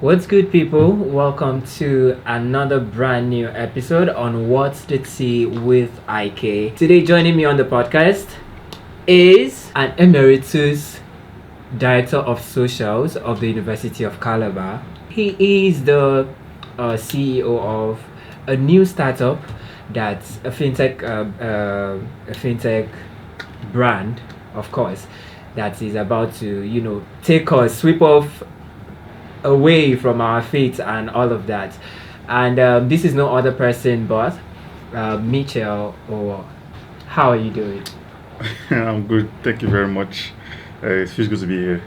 What's good, people? Welcome to another brand new episode on What's the Tea with IK. Today, joining me on the podcast is an emeritus director of socials of the University of Calabar. He is the CEO of a new startup that's a fintech brand, of course, that is about to take us, sweep off away from our feet and all of that. And this is no other person but Mitchell Owoh. How are you doing? I'm good. Thank you very much. It feels good to be here.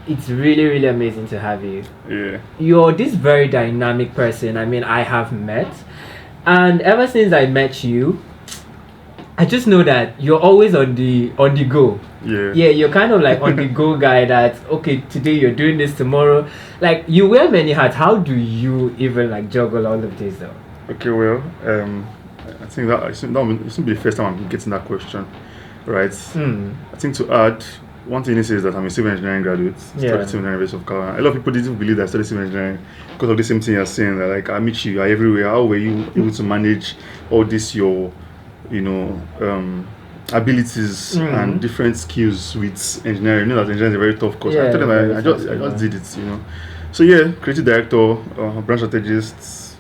It's really, really amazing to have you. Yeah. You're this very dynamic person. I mean, I have met, and ever since I met you, I just know that you're always on the go. Yeah. Yeah, you're kind of like on the go guy that, okay, today you're doing this, tomorrow. Like, you wear many hats. How do you even like juggle all of this though? Okay, well, I think that it shouldn't be the first time I'm getting that question, right? I think to add, one thing is that I'm a civil engineering graduate, studied civil engineering University of Calabar. A lot of people didn't believe that I studied civil engineering because of the same thing you're saying. That like, I meet you, you're everywhere. How were you able to manage all this, abilities and different skills with engineering? You know that engineering is a very tough course. Yeah, I told them I just did it, So yeah, creative director, branch strategist,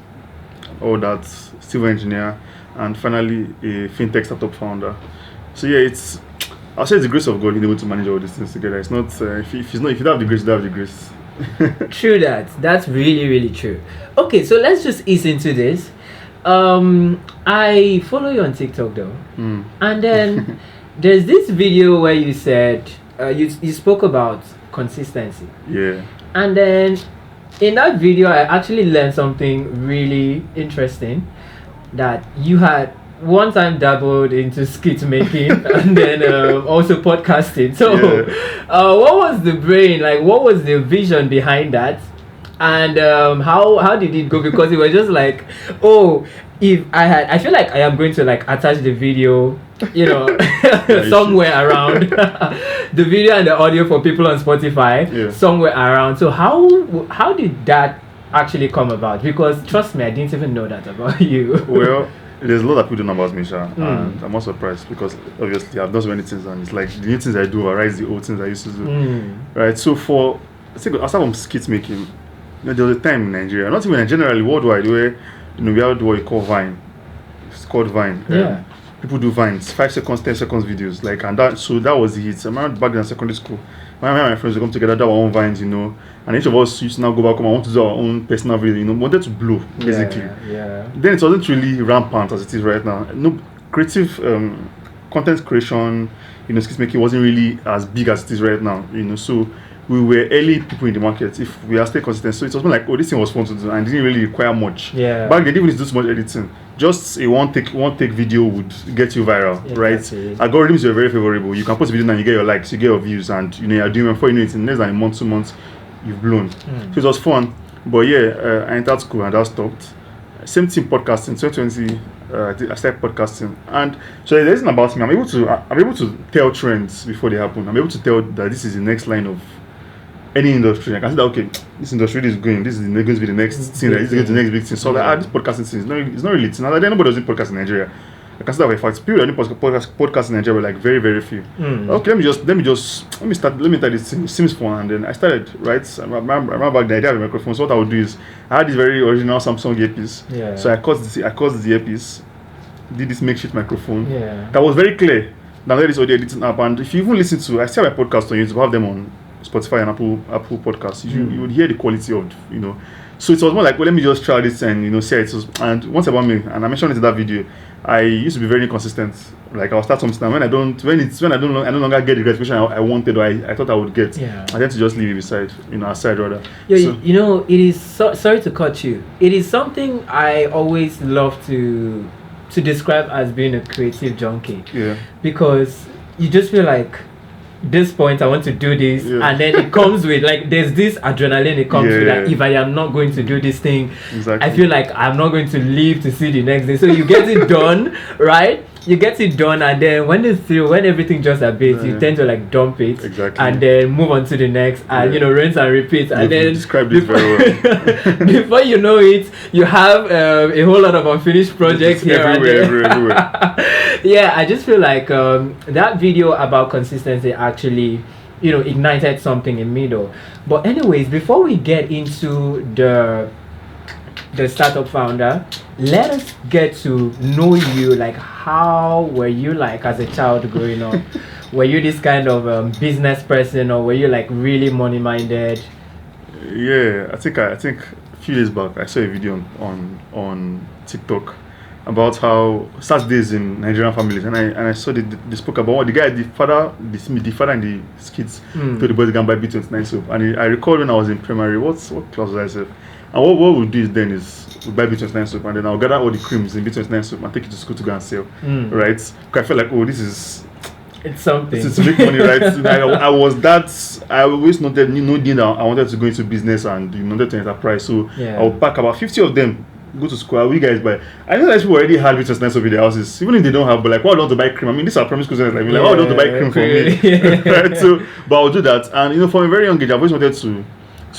all that, civil engineer, and finally a fintech startup founder. So yeah, I'll say it's the grace of God being able to manage all these things together. It's not if you don't have the grace, you don't have the grace. True that. That's really, really true. Okay, so let's just ease into this. I follow you on TikTok though, and then there's this video where you said you spoke about consistency. Yeah. And then in that video, I actually learned something really interesting, that you had one time dabbled into skit making and then also podcasting. So what was the brain, like what was the vision behind that? And how did it go? Because it was just like, oh, I feel like I am going to like attach the video, somewhere around the video and the audio for people on Spotify, somewhere around. So how did that actually come about? Because trust me, I didn't even know that about you. Well, there's a lot that people don't know about me, and I'm not surprised because obviously I've done so many things, and it's like the new things I do arise the old things I used to do, right? So I start from skit making. There was a time in Nigeria, not even generally worldwide, where we had what you call Vine. It's called Vine. People do Vines, 5 seconds, 10 seconds videos, and that was the hit. I remember back in secondary school, my friends would come together, do our own Vines, and each of us used to now go back home and want to do our own personal video, wanted to blow, basically. Then it wasn't really rampant as it is right now. No creative content creation, skit making wasn't really as big as it is right now, so we were early people in the market if we are still consistent. So it was more like, this thing was fun to do and didn't really require much. Back then, didn't even do so much editing. Just a one take video would get you viral, right? Algorithms were very favorable. You can post a video and you get your likes, you get your views, and you're doing before you know it, in less than a month, 2 months, you've blown. So it was fun. But I entered school and that stopped. Same thing podcasting. 2020, I started podcasting, and so there's something about me. I'm able to tell trends before they happen. I'm able to tell that this is the next line of any industry. I can see that, okay, this industry is going, this is going to be the next thing, this is going to be the next big thing. So this podcasting thing is not really it's not like nobody does podcast in Nigeria. I can see that by fact people that do podcast in Nigeria were like very, very few. Okay, let me start this thing. It seems fun, and then I started, right? I remember back the idea of a microphone. So what I would do is I had this very original Samsung earpiece. So I cut the earpiece, did this makeshift microphone. That was very clear. Now there is audio editing app, and if you even listen to, I see my podcast on YouTube, have them on Spotify and Apple Podcasts, you would hear the quality of, So it was more like, well, let me just try this and, see it. And once about me, and I mentioned it in that video, I used to be very inconsistent. Like, I'll start something, and when I no longer get the gratification I wanted or I thought I would get, I tend to just leave it aside rather. It is, sorry to cut you. It is something I always love to describe as being a creative junkie. Because you just feel like, this point I want to do this, and then it comes with like there's this adrenaline it comes with, like if I am not going to do this thing, I feel like I'm not going to live to see the next day, so you get it done, right? you get it done, and then when everything just abates, you tend to like dump it, and then move on to the next, and rinse and repeat, and then describe this very well. Before you know it, you have a whole lot of unfinished projects here everywhere. Yeah, I just feel like that video about consistency actually, ignited something in me though. But anyways, before we get into the startup founder, let us get to know you. Like, how were you like as a child growing up? Were you this kind of business person, or were you like really money minded? Yeah, I think a few days back I saw a video on TikTok about how Saturdays in Nigerian families, and I saw they spoke about what the father and the kids told the boys to go and buy B29 soap. And I recall when I was in primary, what class was I say? And what we do then is we buy B29 soap, and then I'll gather all the creams in B29 soap and take it to school to go and sell. Right? Because I felt like, it's something. It's to make money, right? I always noted that I wanted to go into business and wanted to enterprise. So I would pack about 50 of them, go to school. We guys buy. I know that people already had B29 soap in their houses, even if they don't have. But like, why don't to buy cream? I mean, these are primary school students like me. Like, why don't to buy cream for me? Right? So, but I'll do that. And from a very young age, I've always wanted to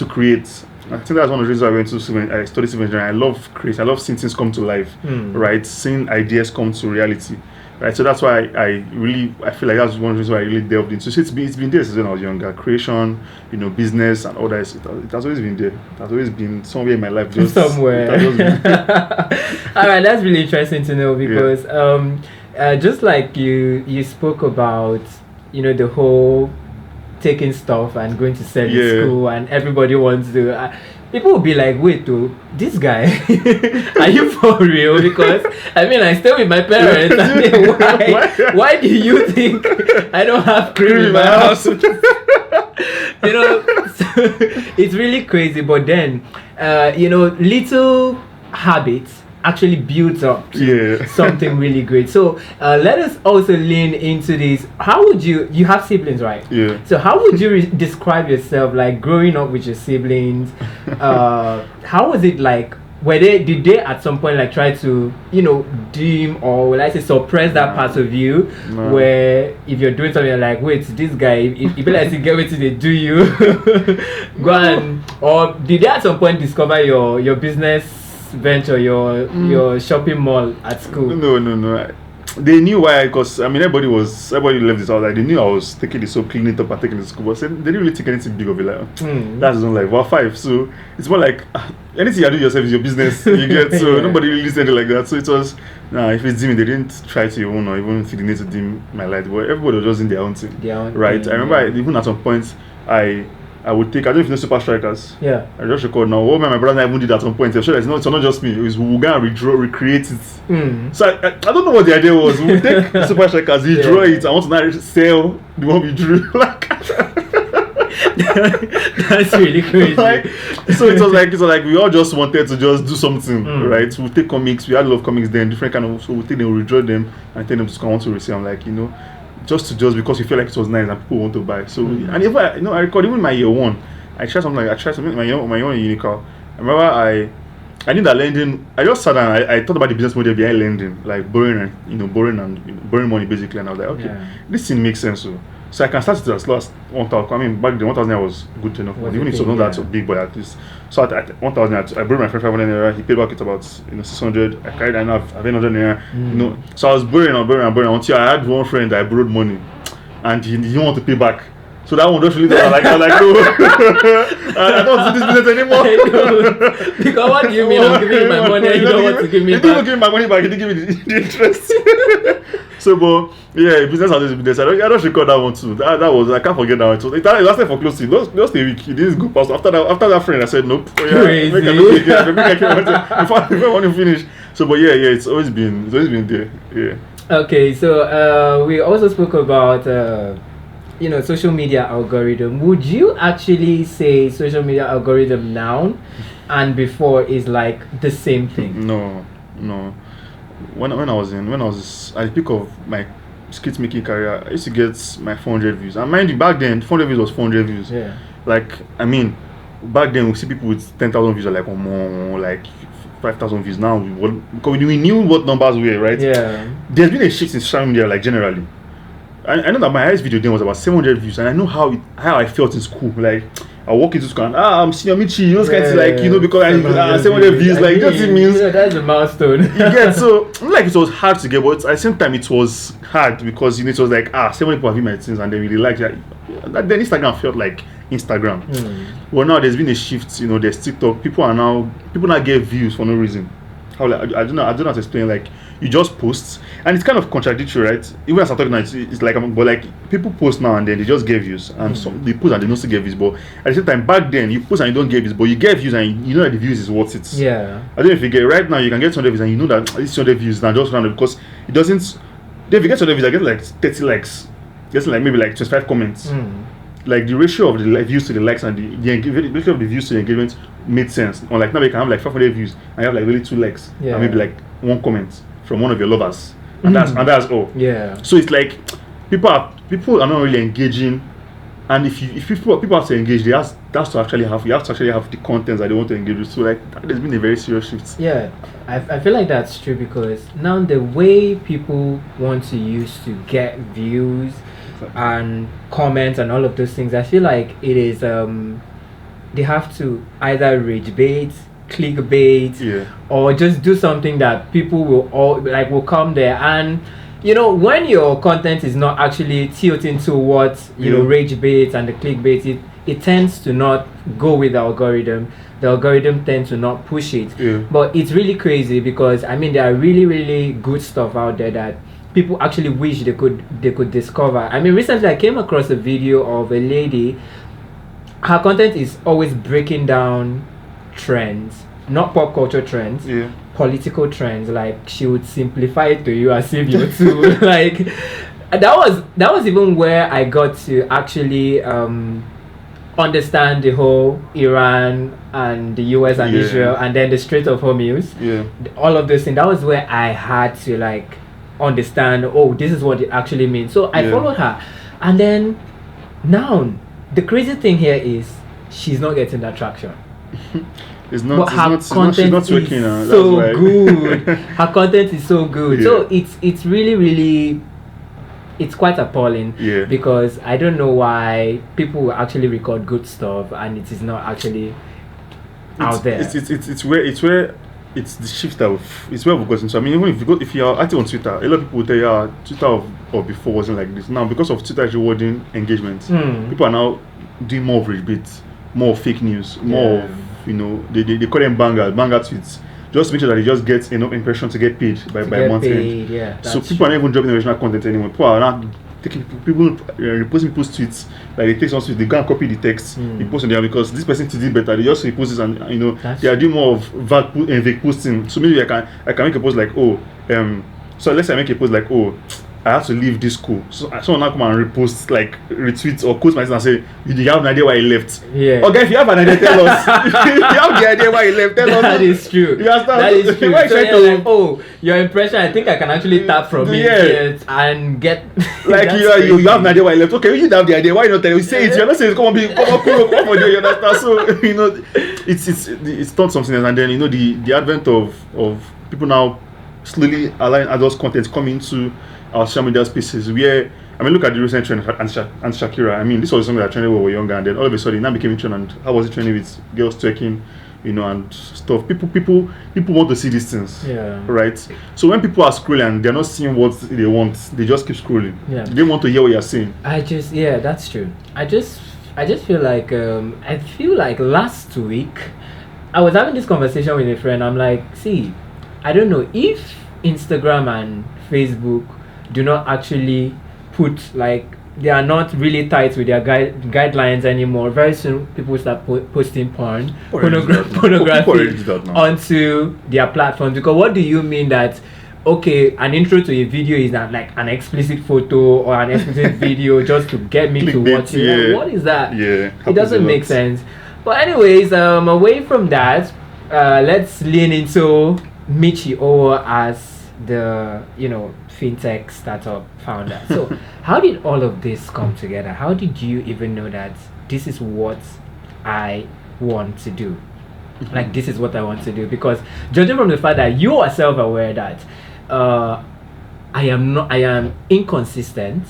create. I think that's one of the reasons I went to I studied civil engineering. I love creating. I love seeing things come to life, right? Seeing ideas come to reality, right? So that's why I feel like that's one of the reasons why I really delved into. So it's been there since when I was younger. Creation, business and all that. It has always been there. It has always been somewhere in my life. Just somewhere. All right, that's really interesting to know because just like you spoke about, the whole taking stuff and going to sell in school, and everybody wants to people will be like, wait, this guy, are you for real? Because I mean, I stay with my parents. I mean, why do you think I don't have cream in my house? So it's really crazy. But then little habits actually builds up to something really great. So let us also lean into this. How would you have siblings, right? Yeah. So how would you describe yourself, like growing up with your siblings? How was it like? Did they at some point like try to dim, or will I say suppress that part of you where if you're doing something, you're like, wait, this guy, if you like to get with it, they do you go on? Or did they at some point discover your business venture, your shopping mall at school? No. They knew why, because I mean everybody left this house. Like they knew I was taking the soap, cleaning it up and taking it to school, but they didn't really take anything big of it. Like that's his own life. Well, 5, so it's more like anything you do yourself is your business. You get so nobody really said it like that. So it was if it's dimming, they didn't try to or even feel the need to dim my light, but everybody was just in their own thing. Right. I remember even at some point I would take, I don't know if you know Super Strikers. Yeah. I just record now. Oh man, my brother even did that at some point. I'm sure it's not just me. It was we'll go and recreate it. So I don't know what the idea was. We'll take Super Strikers, we draw it. I want to now sell the one we drew. That's really crazy. So it was like we all just wanted to just do something, right? We'll take comics. We had a lot of comics then, different kind of. So we'll take them, we'll redraw them, and take them to school. I want to resell. I'm like, just because we feel like it was nice and people want to buy. So and if I record even my year 1, I tried something my year 1 in Unical. I remember I did that lending. I just sat down. I thought about the business model behind lending, like borrowing money basically. And I was like, okay, this thing makes sense. So I can start it as low as 1,000. I mean, back then 1,000 was good enough. Even if it's not that so big, but at least. So at 1,000, I borrowed my friend 500 naira. He paid back it about 600. I carried enough. I have 800 naira. So I was borrowing until I had one friend that I borrowed money, and he didn't want to pay back. So that one just really I was like, no, I don't do this business anymore. Because what do you mean I'm giving you my money and you don't want to give me back? He didn't give me my money back, he didn't give me the interest. So, but yeah, business as business. I don't record that one too. That was, I can't forget that one. It lasted for close to just a week. It didn't go past. After that friend, I said, nope. Crazy. Before I want to finish. So, but yeah, it's always been there. Yeah. Okay, so we also spoke about social media algorithm. Would you actually say social media algorithm now and before is like the same thing? No. When I pick of my skit making career, I used to get my 400 views. And mind you, back then 400 views was 400 views. Yeah. Like I mean, back then we see people with 10,000 views are like more like 5,000 views. Now because we knew what numbers were, right? Yeah. There's been a shift in social media, like generally. I know that my highest video then was about 700 views, and I know how I felt in school. Like I walk into school and I'm senior Mitchell, those kinds of like because I 700 views, like that means that's a milestone. you get. So like it was hard to get, but at the same time it was hard because it was like 700 people have viewed my things and they really liked that. Then Instagram felt like Instagram. Well, now there's been a shift. There's TikTok. People now get views for no reason. How like I don't know how to explain. Like you just post, and it's kind of contradictory, right? Even as I'm talking now, it's like but like people post now and then they just get views, and some they post and they don't still get views. But at the same time, back then you post and you don't get views, but you get views and you know that the views is worth it. Yeah. I don't know if you get right now. You can get 200 views and you know that this 200 views now just random because it doesn't. Then if you get 200 views, I get like 30 likes, just like maybe like 25 comments. Like the ratio of the views to the likes and the ratio of the views to the engagement made sense. Or like now you can have like 500 views and you have like really 2 likes and maybe like 1 comment from one of your lovers, and that's all. Yeah. So it's like people are not really engaging, and if people have to engage, you have to actually have the content that they want to engage with. So like there's been a very serious shift. Yeah, I feel like that's true because now the way people want to use to get views and comments and all of those things, I feel like it is they have to either rage bait, clickbait, or just do something that people will come there. And when your content is not actually tilting towards rage bait and the clickbait, it tends to not go with the algorithm. The algorithm tends to not push it. But it's really crazy because there are really, really good stuff out there that people actually wish they could discover. Recently I came across a video of a lady. Her content is always breaking down trends, not pop culture trends, political trends. Like she would simplify it to you as if you're too like that was even where I got to actually understand the whole Iran and the US and Israel and then the Strait of Hormuz. All of those things. That was where I had to like understand, this is what it actually means. So I followed her, and then now the crazy thing here is she's not getting that traction. She's not working. So good. Her content is so good. So it's really, really, it's quite appalling. Because I don't know why people will actually record good stuff and it is not actually out there. It's the shift that it's where we've gotten. So even if you're active on Twitter, a lot of people will tell you Twitter of before wasn't like this. Now because of Twitter rewarding engagement, people are now doing more of retweet, more of fake news, more of they call them banger tweets. Just make sure that they just get enough impression to get paid by month end. So people are not even dropping original content anymore. People are not taking reposting people's tweets. Like they take some tweets, they go and copy the text, they post on there because this person did better. They just repost it and they are doing more of vague posting. So maybe I can make a post like so let's say I make a post like I have to leave this school. So someone now come and repost like retweet or quote myself and say you have an idea why he left. Okay, if you have an idea, tell us. If you have the idea why he left, tell us. That is true. That is true. So you're like, your impression, I think I can actually tap from it and get like you have an idea why he left. Okay, you have the idea why you not tell you say it. You're not saying come on for you understand. So it's not something else. And then the advent of people now slowly allowing adult content come into our social media spaces where look at the recent trend and Shakira. This was something that trended when we were younger, and then all of a sudden it now became a trend. And how was it trending with girls twerking, and stuff? People want to see these things, right? So when people are scrolling, they're not seeing what they want. They just keep scrolling. They want to hear what you're saying. That's true. I just feel like last week I was having this conversation with a friend. I'm like, see, I don't know if Instagram and Facebook do not actually put they are not really tight with their guidelines anymore. Very soon people start posting pornography onto their platforms. Because what do you mean that an intro to a video is not like an explicit photo or an explicit video just to get me to watch it? What is that? It doesn't make sense. But anyways, away from that, let's lean into Mitchell Owoh as the Fintech startup founder. So how did all of this come together? How did you even know that this is what I want to do? like this is what I want to do? Because judging from the fact that you are self-aware that I am inconsistent,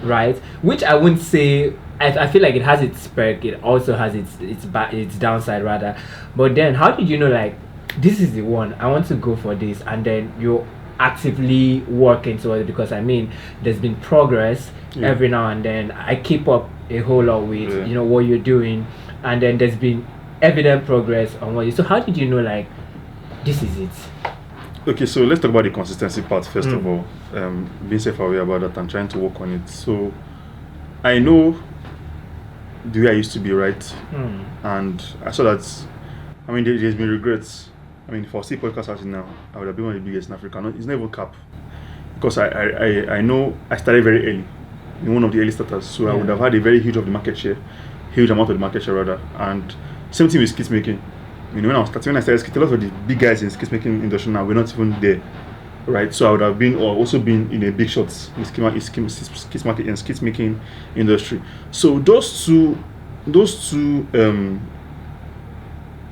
right? Which I wouldn't say. I feel like it has its perk. It also has its downside rather. But then, how did you know like this is the one I want to go for this, and then you actively working towards it? Because I mean, there's been progress every now and then. I keep up a whole lot with what you're doing, and then there's been evident progress on what you. So how did you know like this is it? Okay, so let's talk about the consistency part first of all. Being self-aware about that and trying to work on it. So I know the way I used to be, right? And I saw that. I mean, there's been regrets. I mean, for C podcast artist now, I would have been one of the biggest in Africa. No, it's not even cap, because I know I started very early, in one of the early starters. So I would have had a very huge amount of the market share rather. And same thing with skit making. You know, when I started skit, a lot of the big guys in skit making industry now, we're not even there, right? So I would have been or also been in a big shots in skit making industry. So those two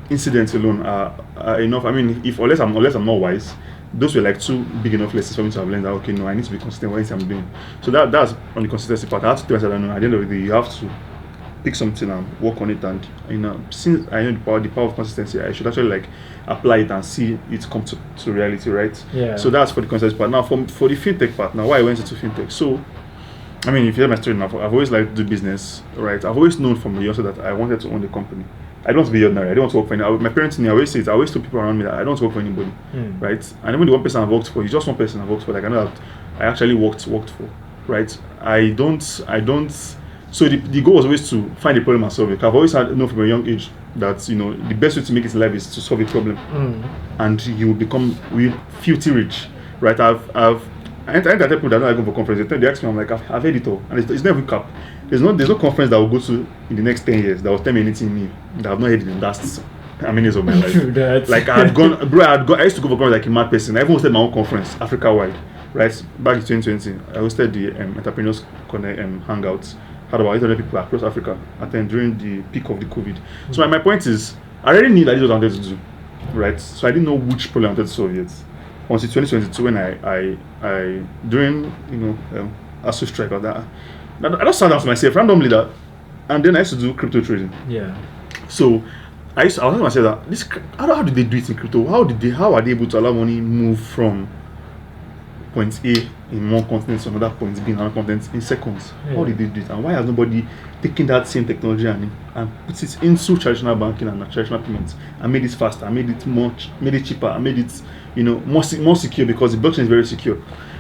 incidents alone are enough. I mean, unless I'm not wise, those were like two big enough lessons for me to have learned that okay, no, I need to be consistent with what I'm doing. So that's on the consistency part. I have to tell myself that no, at the end of the day, you have to pick something and work on it, and since I know the power of consistency, I should actually like apply it and see it come to reality, right? Yeah. So that's for the consistency part. Now for the fintech part, now why I went into fintech. So I mean, if you hear my story now, I've always liked to do business, right? I've always known from the onset that I wanted to own the company. I don't want to be ordinary. I don't want to work for any. My parents knew. I always say it. I always tell people around me that I don't want to work for anybody, right? And even the one person I've worked for, it's just one person I've worked for. Like I know that I actually worked for, right? I don't. So the goal was always to find a problem and solve it. I've always had known from a young age that the best way to make it in life is to solve a problem, and you will become filthy rich, right? I tell people that I go for conference. They ask me, I'm like, I've heard it all, and it's never cap. There's no conference that will go to in the next 10 years that will tell me anything new that I've not heard in the last how many years of my life. Like I used to go for conference like a mad person. I even hosted my own conference Africa wide, right? Back in 2020, I hosted the Entrepreneurs Connect Hangouts. Had about 800 people across Africa attend during the peak of the COVID. So my point is, I already knew that this was what I wanted to do, right? So I didn't know which problem I wanted to solve yet. Until 2022, when I during ASU strike or that, I just sat down to myself randomly that, and then I used to do crypto trading. Yeah. So I was asking myself that this how did they do it in crypto? How are they able to allow money move from point A in one continent to another point B in another continent in seconds? How did they do it? And why has nobody taken that same technology and put it into traditional banking and traditional payments and made it faster, and made it cheaper, and made it more secure, because the blockchain is very secure.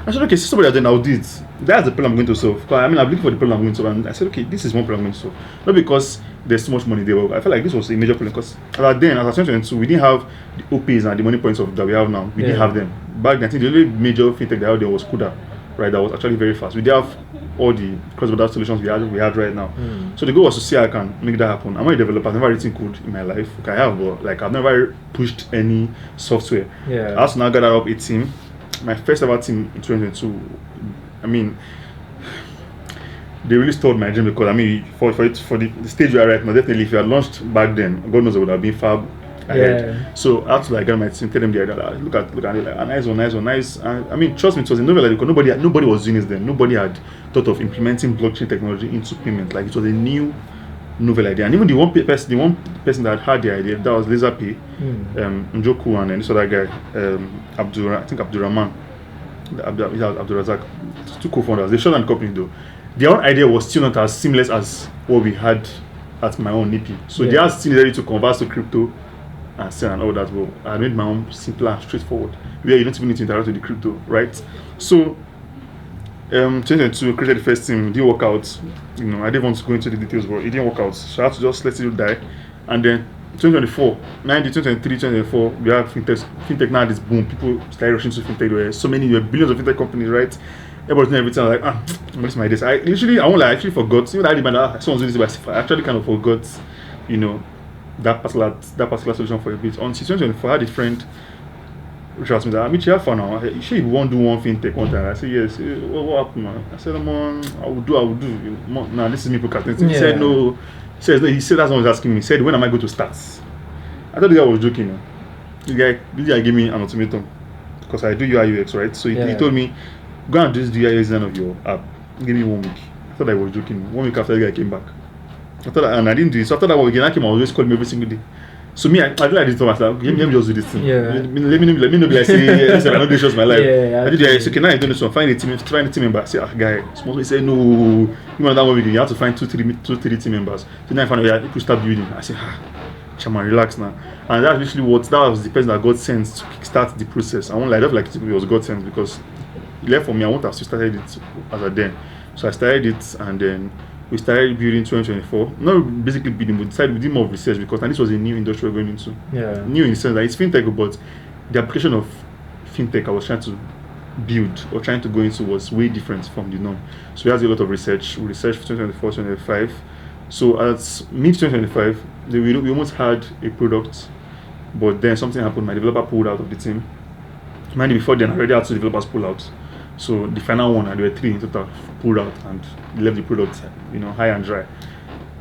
I said, okay, somebody then I'll do it. That's the problem I'm going to solve. I mean, I'm looking for the problem I'm going to solve, and I said, okay, this is one problem I'm going to solve. Not because there's too much money there. I felt like this was a major problem because then, as I 2022, we didn't have the OPs and the money points that we have now. We didn't have them. Back then, I think the only major fintech that out there was Kuda, right? That was actually very fast. We didn't have all the cross-border solutions we had right now. So the goal was to see how I can make that happen. I'm not a developer. I've never written code in my life. Okay, I have, but like I've never pushed any software. Yeah. I also now gather up a team. My first ever team in 2022. I mean, they really stole my dream, because I mean, for the stage we are right now, definitely if you had launched back then, God knows I would have been far ahead. Yeah. So I had to like get my team, tell them the idea, like, look at it, like, nice. And I mean, trust me, it was a novel because nobody was doing this then. Nobody had thought of implementing blockchain technology into payment. Like it was a new novel idea. And even the one person that had the idea, that was LaserPay, Njoku, and then this other guy, Abdurrahman, Abdurazak, two co-founders. They shut down the company though. Their own idea was still not as seamless as what we had at my own NIPI. So they are still ready to convert to crypto and sell and all that. Well, I made my own simpler and straightforward, where you don't even need to interact with the crypto, right? So 2022 created the first team. It didn't work out. I didn't want to go into the details, but it didn't work out. So I had to just let it die. And then 2024, 2023, 2024, we have fintech now. This boom, people started rushing to fintech. There were so many, there were billions of fintech companies, right? Everybody's doing everything. I was like, what's my days? I won't lie, I actually forgot. Even I did someone's doing this, but I actually kind of forgot, that particular solution for a bit. On 2024, I had a friend which asked me that, Mitchell, you have fun now. You sure you won't do one fintech one time? I said, yes. What happened, man? I said, I will do. Now, this is me procrastinating. He said, no. He said, that's what he was asking me. He said, when am I going to start? I thought the guy was joking. This guy gave me an ultimatum because I do UI UX, right? So he told me, go and do this UI design of your app. Give me 1 week. I thought I was joking. 1 week after the guy came back. And I didn't do it. So after that, when I came, I was always calling me every single day. So me, I feel like this. I was like, let me just do this thing. Let me know. Like, say, listen, I know this was my life. I did it. So okay, now I do this one. Find a team member. I say, guy, small. He said, no. You know that 1 week, you have to find two, three team members. So now I found out people start building. I say, Chairman, relax now. And that's literally that was the person that got sent to kickstart the process. I don't like it was God sent because he left for me. I won't have started it as a then. So I started it and then we started building 2024. Not basically building, but decided we did more research because this was a new industry we're going into. Yeah. New in the sense that it's fintech, but the application of fintech I was trying to build or trying to go into was way different from the norm. So we had a lot of research. We researched for 2024, 2025. So at mid 2025, we almost had a product, but then something happened. My developer pulled out of the team. Mind you, before then, I already had 2 developers pull out. So the final one, and there were 3 in total, pulled out and left the product, high and dry.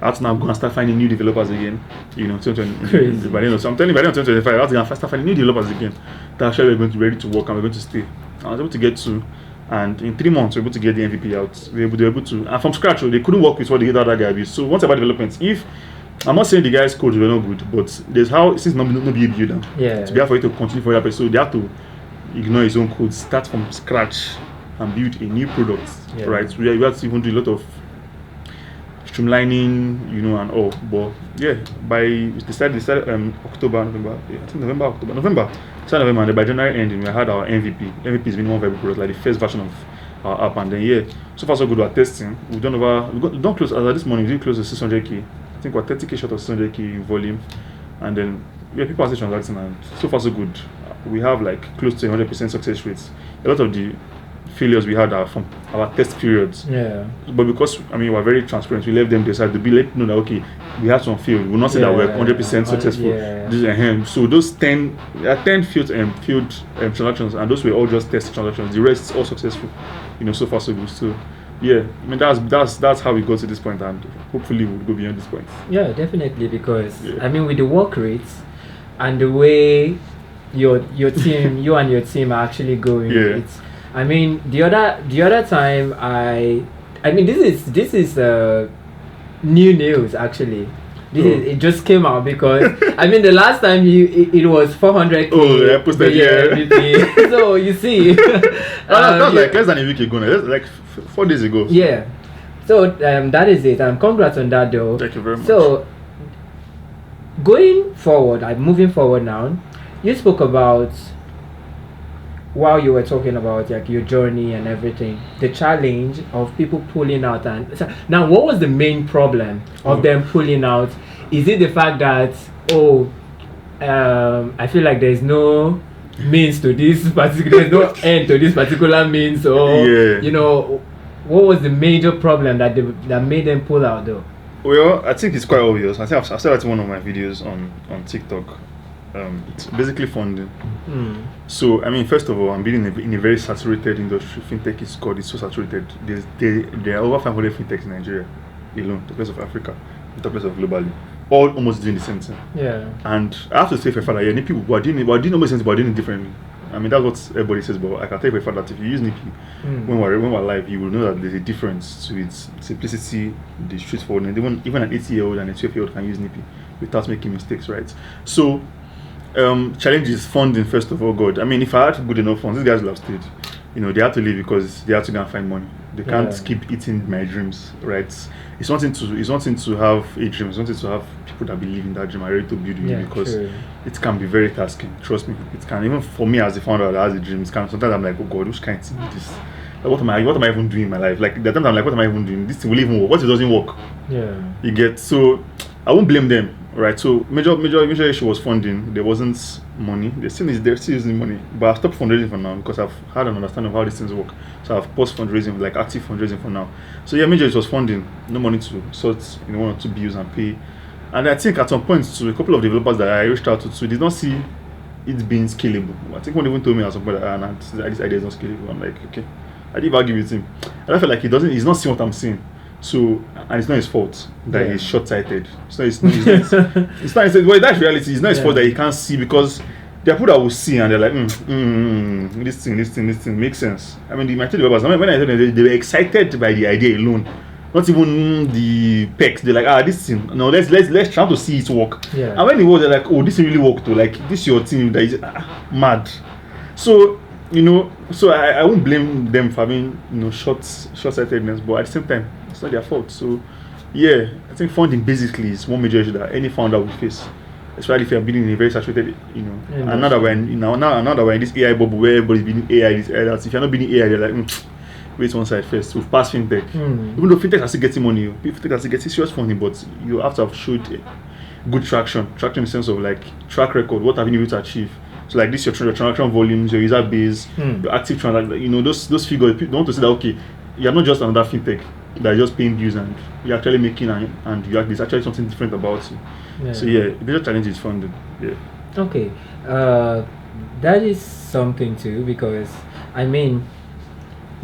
I had to now go and start finding new developers again. 2020. By the end of, so I'm telling you, by the end of 2025, I had to go and start finding new developers again that actually were going to be ready to work and we're going to stay. I was able to get 2, and in 3 months, we were able to get the MVP out. We were able to, and from scratch, they couldn't work with what the other guy did. So once about development, I'm not saying the guy's code were not good, but there's how since not be a builder. Yeah. To be able for you to continue for that person, so they have to ignore his own code, start from scratch, and build a new product. Yeah. Right? We have to even do a lot of streamlining, and all. But yeah, they started October, November. Yeah, I think November. Started November, and by January ending, we had our MVP. MVP has been one viable product, like the first version of our app, and then so far so good. We're testing. We've done close as of this morning. We did close to 600k. I think we're 30k short of 600k in volume, and then people are still transacting, and so far so good. We have like close to 100% success rates. A lot of the failures we had are from our test periods. Yeah. But because we're very transparent, we left them decide to let you know that okay, we had some failed. We'll not say that we're 100% successful. Yeah. So those 10 failed transactions, and those were all just test transactions. The rest is all successful. So far so good. So yeah, that's how we got to this point, and hopefully we'll go beyond this point. Yeah, definitely, because with the work rates and the way your team, you and your team are actually going. Yeah. The other time this is new news actually. It just came out because the last time it was 400k. Oh, I posted So you see, that was like less than a week ago. That's like 4 days ago. Yeah. So that is it. Congrats on that though. Thank you very much. So going forward, moving forward now, you spoke about while you were talking about like your journey and everything, the challenge of people pulling out. And so, now, what was the main problem of them pulling out? Is it the fact that I feel like there's no means to this particular, there's no end to this particular means, or what was the major problem that made them pull out though? Well, I think it's quite obvious. I think I've said that in one of my videos on TikTok. It's basically funding. So first of all, I'm being in a very saturated industry. Fintech is so saturated. There are over 500 fintechs in Nigeria alone, the place of Africa, the place of globally, all almost doing the same thing. Yeah. And I have to say for a fact that people who are doing almost the same thing, but doing it differently. That's what everybody says, but I can tell you for a fact that if you use Nippy when we're live, you will know that there's a difference to its simplicity, the straightforwardness. Even an 80-year-old and a 12-year-old can use Nippy without making mistakes, right? So challenge is funding, first of all. God, if I had good enough funds, these guys will have stayed. They have to leave because they have to go and find money. They can't keep eating my dreams, right? It's one thing to have a dream. It's one thing to have people that believe in that dream are ready to build with you, because it can be very tasking. Trust me, it can. Even for me as a founder that has a dream, sometimes I'm like, oh God, which kind of thing is this? Like, what am I even doing in my life? Like the times I'm like, what am I even doing? This thing will even work. What if it doesn't work? Yeah. You get, so I won't blame them. Right, so major issue was funding. There wasn't money. They're still using money, but I've stopped fundraising for now because I've had an understanding of how these things work. So I've paused fundraising, like active fundraising for now. So major issue was funding. No money to sort 1 or 2 bills and pay. And I think at some point, to a couple of developers that I reached out to, did not see it being scalable. I think one even told me at some point that this idea is not scalable. I'm like, okay, I didn't even argue with him. And I felt like he's not seeing what I'm seeing. So, and it's not his fault that he's short-sighted. It's not his, well, that's reality. It's not his fault that he can't see, because there are people that will see and they're like, this thing makes sense. I mean, my developers, when I told them, they were excited by the idea alone. Not even the pecs. They're like, this thing. No, let's try to see it work. Yeah. And when it was, they're like, oh, this really worked too. Like, this is your team that is mad. So, so I won't blame them for having, short-sightedness, but at the same time, it's not their fault. So, yeah, I think funding basically is one major issue that any founder will face, especially if you're building in a very saturated, and now that we're in this AI bubble where everybody's building AI, this AI, that. If you're not building AI, they're like, wait one side first. We've passed fintech. Even though fintech are still getting money, fintech are still getting serious funding, but you have to have showed good traction in the sense of like track record. What have you been able to achieve? So like this, your transaction volumes, your user base, your active transaction. Those figures. People want to say that okay, you're not just another fintech that is just paying dues, and you're actually making and there's actually something different about you. Yeah. So yeah, the bigger challenge is funding. Yeah. Okay, that is something too, because I mean,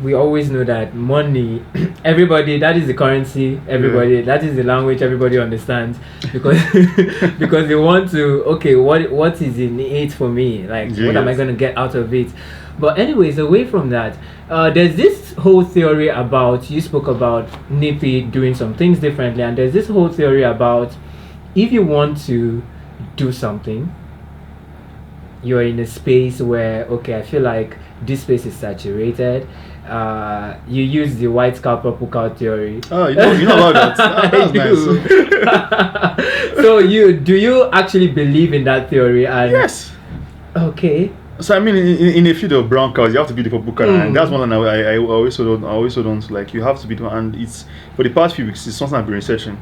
we always know that money, everybody, that is the currency, everybody, that is the language everybody understands, because because they want to, okay, what is in it for me? Like, what am I going to get out of it? But anyways, away from that, there's this whole theory about, you spoke about Nippy doing some things differently, and there's this whole theory about if you want to do something, you're in a space where, okay, I feel like this space is saturated. You use the white cow, purple cow theory. Oh, you know about that. That's nice. So do you actually believe in that theory? And yes. Okay. So I mean, in a field of brown cows, you have to be the purple cow, and that's one thing I always don't like. You have to be the one, and it's for the past few weeks, it's something I've been researching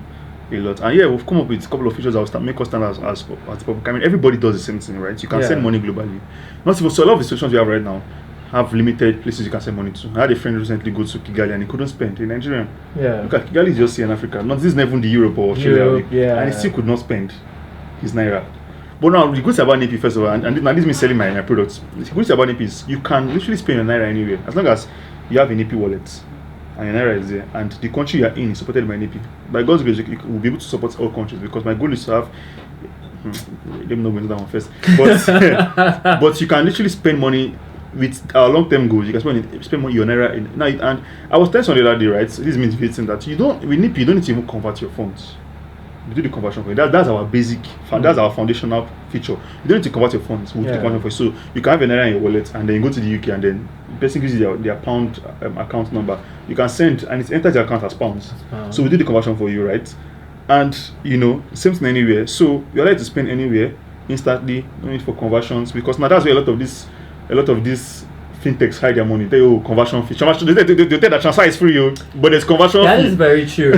a lot. And yeah, we've come up with a couple of features that will make us stand as purple. I mean, everybody does the same thing, right? You can send money globally. Not even so. A lot of the situations we have right now have limited places you can send money to. I had a friend recently go to Kigali and he couldn't spend in Nigeria. Yeah. Look at Kigali is just here in Africa. This is not even the Europe or Australia. And he still could not spend his naira. But now the good thing about Nippy, first of all, and this is me selling my products. The good thing about Nippy is you can literally spend your naira anywhere as long as you have a Nippy wallet and your naira is there, and the country you are in is supported by Nippy. By God's grace, you will be able to support all countries, because my goal is to have. Let me not go into that one first. But but you can literally spend money. With our long-term goals, you can spend money your naira in now. And I was telling someone the other day, right? So this means that you don't need to even convert your funds. We do the conversion for you. That's our basic. That's our foundational feature. You don't need to convert your funds. We'll do the conversion for you. So you can have your naira in your wallet, and then you go to the UK, and then the person gives you their pound account number. You can send, and it enters your account as pounds. So we do the conversion for you, right? And same thing anywhere. So you're allowed to spend anywhere instantly. No need for conversions, because now that's where a lot of these fintechs hide their money. They conversion fee. They tell that transfer is free, but there's conversion fee. That is very true.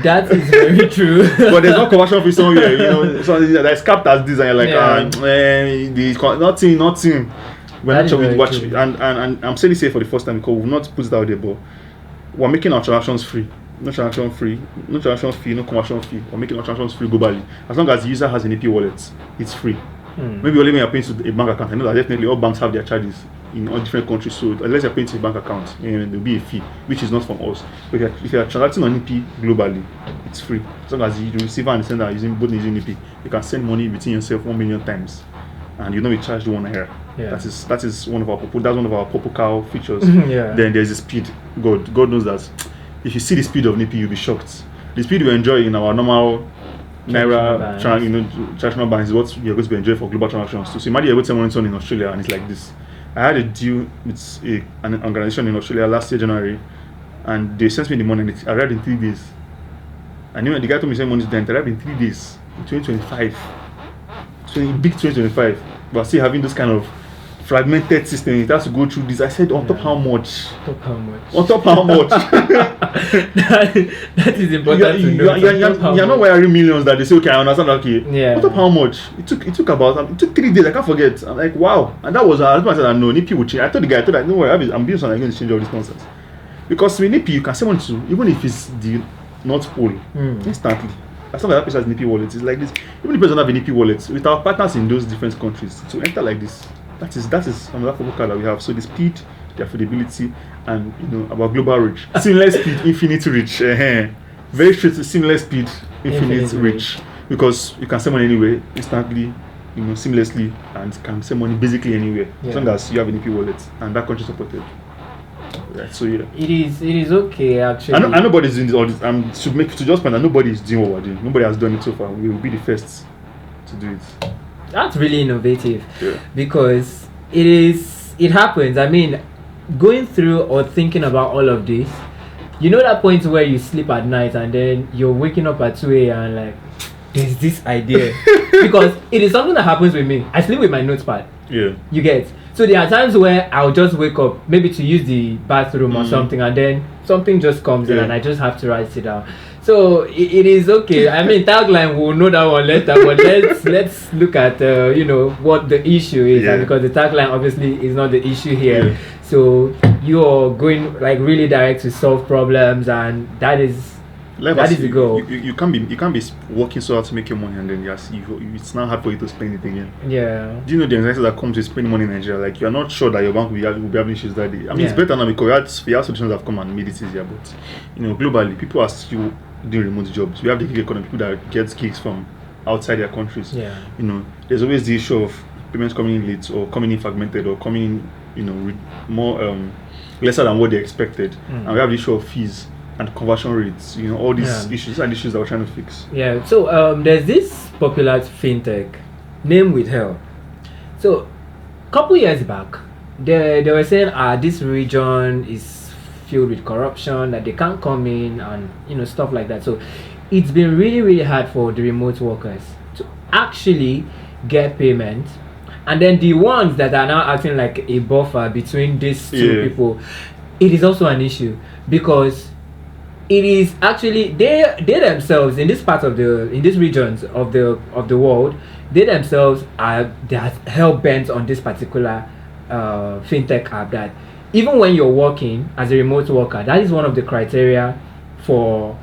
That is very true. But there's no conversion fee somewhere. So that's capped as this, and you're like, nothing. We're not sure we watch, and I'm saying this here for the first time because we've not put it out there, but we're making our transactions free. No transaction fee, no conversion fee. We're making our transactions free globally. As long as the user has an AP wallet, it's free. Maybe you're leaving your paying to a bank account. I know that definitely all banks have their charges in all different countries. So unless you're paying to a bank account, there'll be a fee, which is not from us. But if you're transacting on EP globally, it's free. As long as the receiver and the sender are using EP, you can send money between yourself 1 million times, and you'll not be charged €1. Yeah. That is one of our purple cow features. Then there's the speed. God knows that. If you see the speed of NIPI, you'll be shocked. The speed we enjoy in our normal Naira, traditional banks is what you're going to be enjoying for global transactions. So imagine you're going to send money in Australia and it's like this. I had a deal with an organization in Australia last year, January, and they sent me the money and it arrived in 3 days. And the guy told me send money to them, it arrived in 3 days, in 2025. So in big 2025, but still having this kind of fragmented system, it has to go through this. I said, on top how much? On top how much? that is important to know. You're not wiring millions that they say, okay, I understand, okay. Yeah. On top how much? It took 3 days, I can't forget. I'm like, wow. And that was, I said, no, NIPI will change. I told the guy, no worry, I'm building something, I'm going to change all this nonsense. Because with NIPI, you can send money to, even if it's the North Pole, instantly. As long as that person has NIPI wallet, it's like this. Even if the person doesn't have a NIPI wallet, with our partners in those different countries, to enter like this, that is another purple card that we have. So the speed the affordability, and about global reach. Seamless speed, infinite reach. Very straight to seamless speed, infinite reach. Because you can send money anywhere instantly, seamlessly, and can send money basically anywhere as long as you have an EP wallet and that country supported. Right. So yeah, it is okay actually. And nobody's doing all this. To just point that nobody is doing what we're doing. Nobody has done it so far. We will be the first to do it. That's really innovative, because it happens. I mean, going through or thinking about all of this, that point where you sleep at night and then you're waking up at 2 a.m. and like, there's this idea. Because it is something that happens with me. I sleep with my notepad. Yeah. You get. So there are times where I'll just wake up, maybe to use the bathroom or something, and then something just comes in and I just have to write it down. So it is okay. I mean, tagline, we'll know that one later, but let's look at what the issue is, and because the tagline obviously is not the issue here. Yeah. So you're going like really direct to solve problems, and that is the goal. You can't be working so hard to make your money, and then it's not hard for you to spend it again. Yeah. Do you know the anxiety that comes with spending money in Nigeria? Like, you're not sure that your bank will be having issues that day. I mean, it's better now because we have solutions that have come and made it easier. But globally, people are still doing remote jobs. We have the gig economy, people that get gigs from outside their countries. Yeah. There's always the issue of payments coming in late or coming in fragmented or coming in, more lesser than what they expected. And we have the issue of fees and conversion rates, all these issues and issues that we're trying to fix. Yeah, so there's this popular fintech, Name with Hell. So a couple years back, they were saying this region is filled with corruption, that they can't come in and stuff like that. So it's been really, really hard for the remote workers to actually get payment. And then the ones that are now acting like a buffer between these two people, it is also an issue, because it is actually they themselves in this part of in these regions of the world, they themselves are hell bent on this particular fintech app, that even when you're working as a remote worker, that is one of the criteria for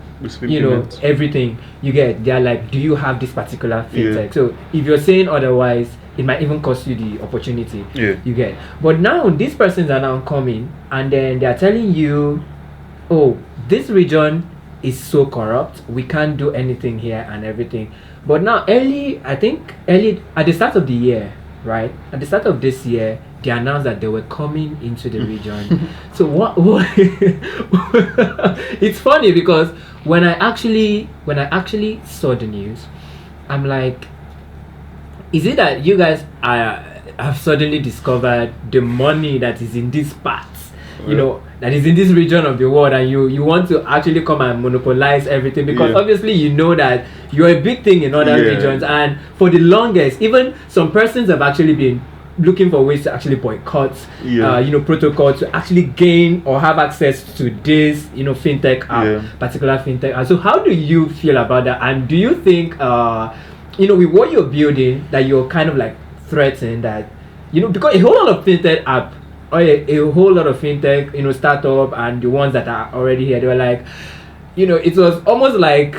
everything you get. They're like, do you have this particular fintech? So if you're saying otherwise, it might even cost you the opportunity. You get. But now these persons are now coming, and then they're telling you, oh, this region is so corrupt, we can't do anything here and everything. But now early at the start of the year, right? At the start of this year, they announced that they were coming into the region. So what it's funny, because when I actually saw the news, I'm like, is it that you guys have suddenly discovered the money that is in these parts, that is in this region of the world, and you want to actually come and monopolize everything? Because obviously you know that you're a big thing in other regions, and for the longest, even some persons have actually been looking for ways to actually boycott protocol to actually gain or have access to this fintech app, particular fintech app. So how do you feel about that? And do you think with what you're building, that you're kind of like threatened that because a whole lot of fintech app, or a whole lot of fintech startup, and the ones that are already here, they were like, it was almost like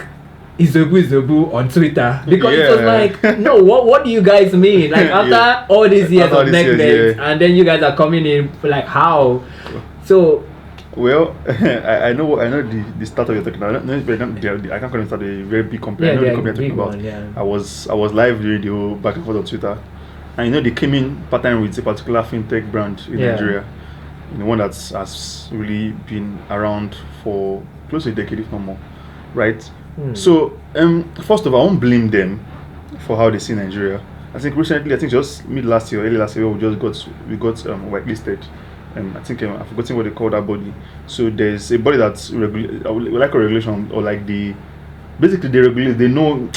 Izobu on Twitter, because it was like, no, what do you guys mean? Like, after all these years of neglect, and then you guys are coming in, like, how? So, well, I know the startup you're talking about. I can't call it a very big company. I know the company you're talking about. I was live radio back and forth on Twitter, and they came in partnering with a particular fintech brand in Nigeria, one that has really been around for close to a decade, if not more, right? So, first of all, I won't blame them for how they see Nigeria. I think recently, just early last year, we got whitelisted. I think I've forgotten what they call that body. So there's a body that's like a regulation, or like basically they regulate. They know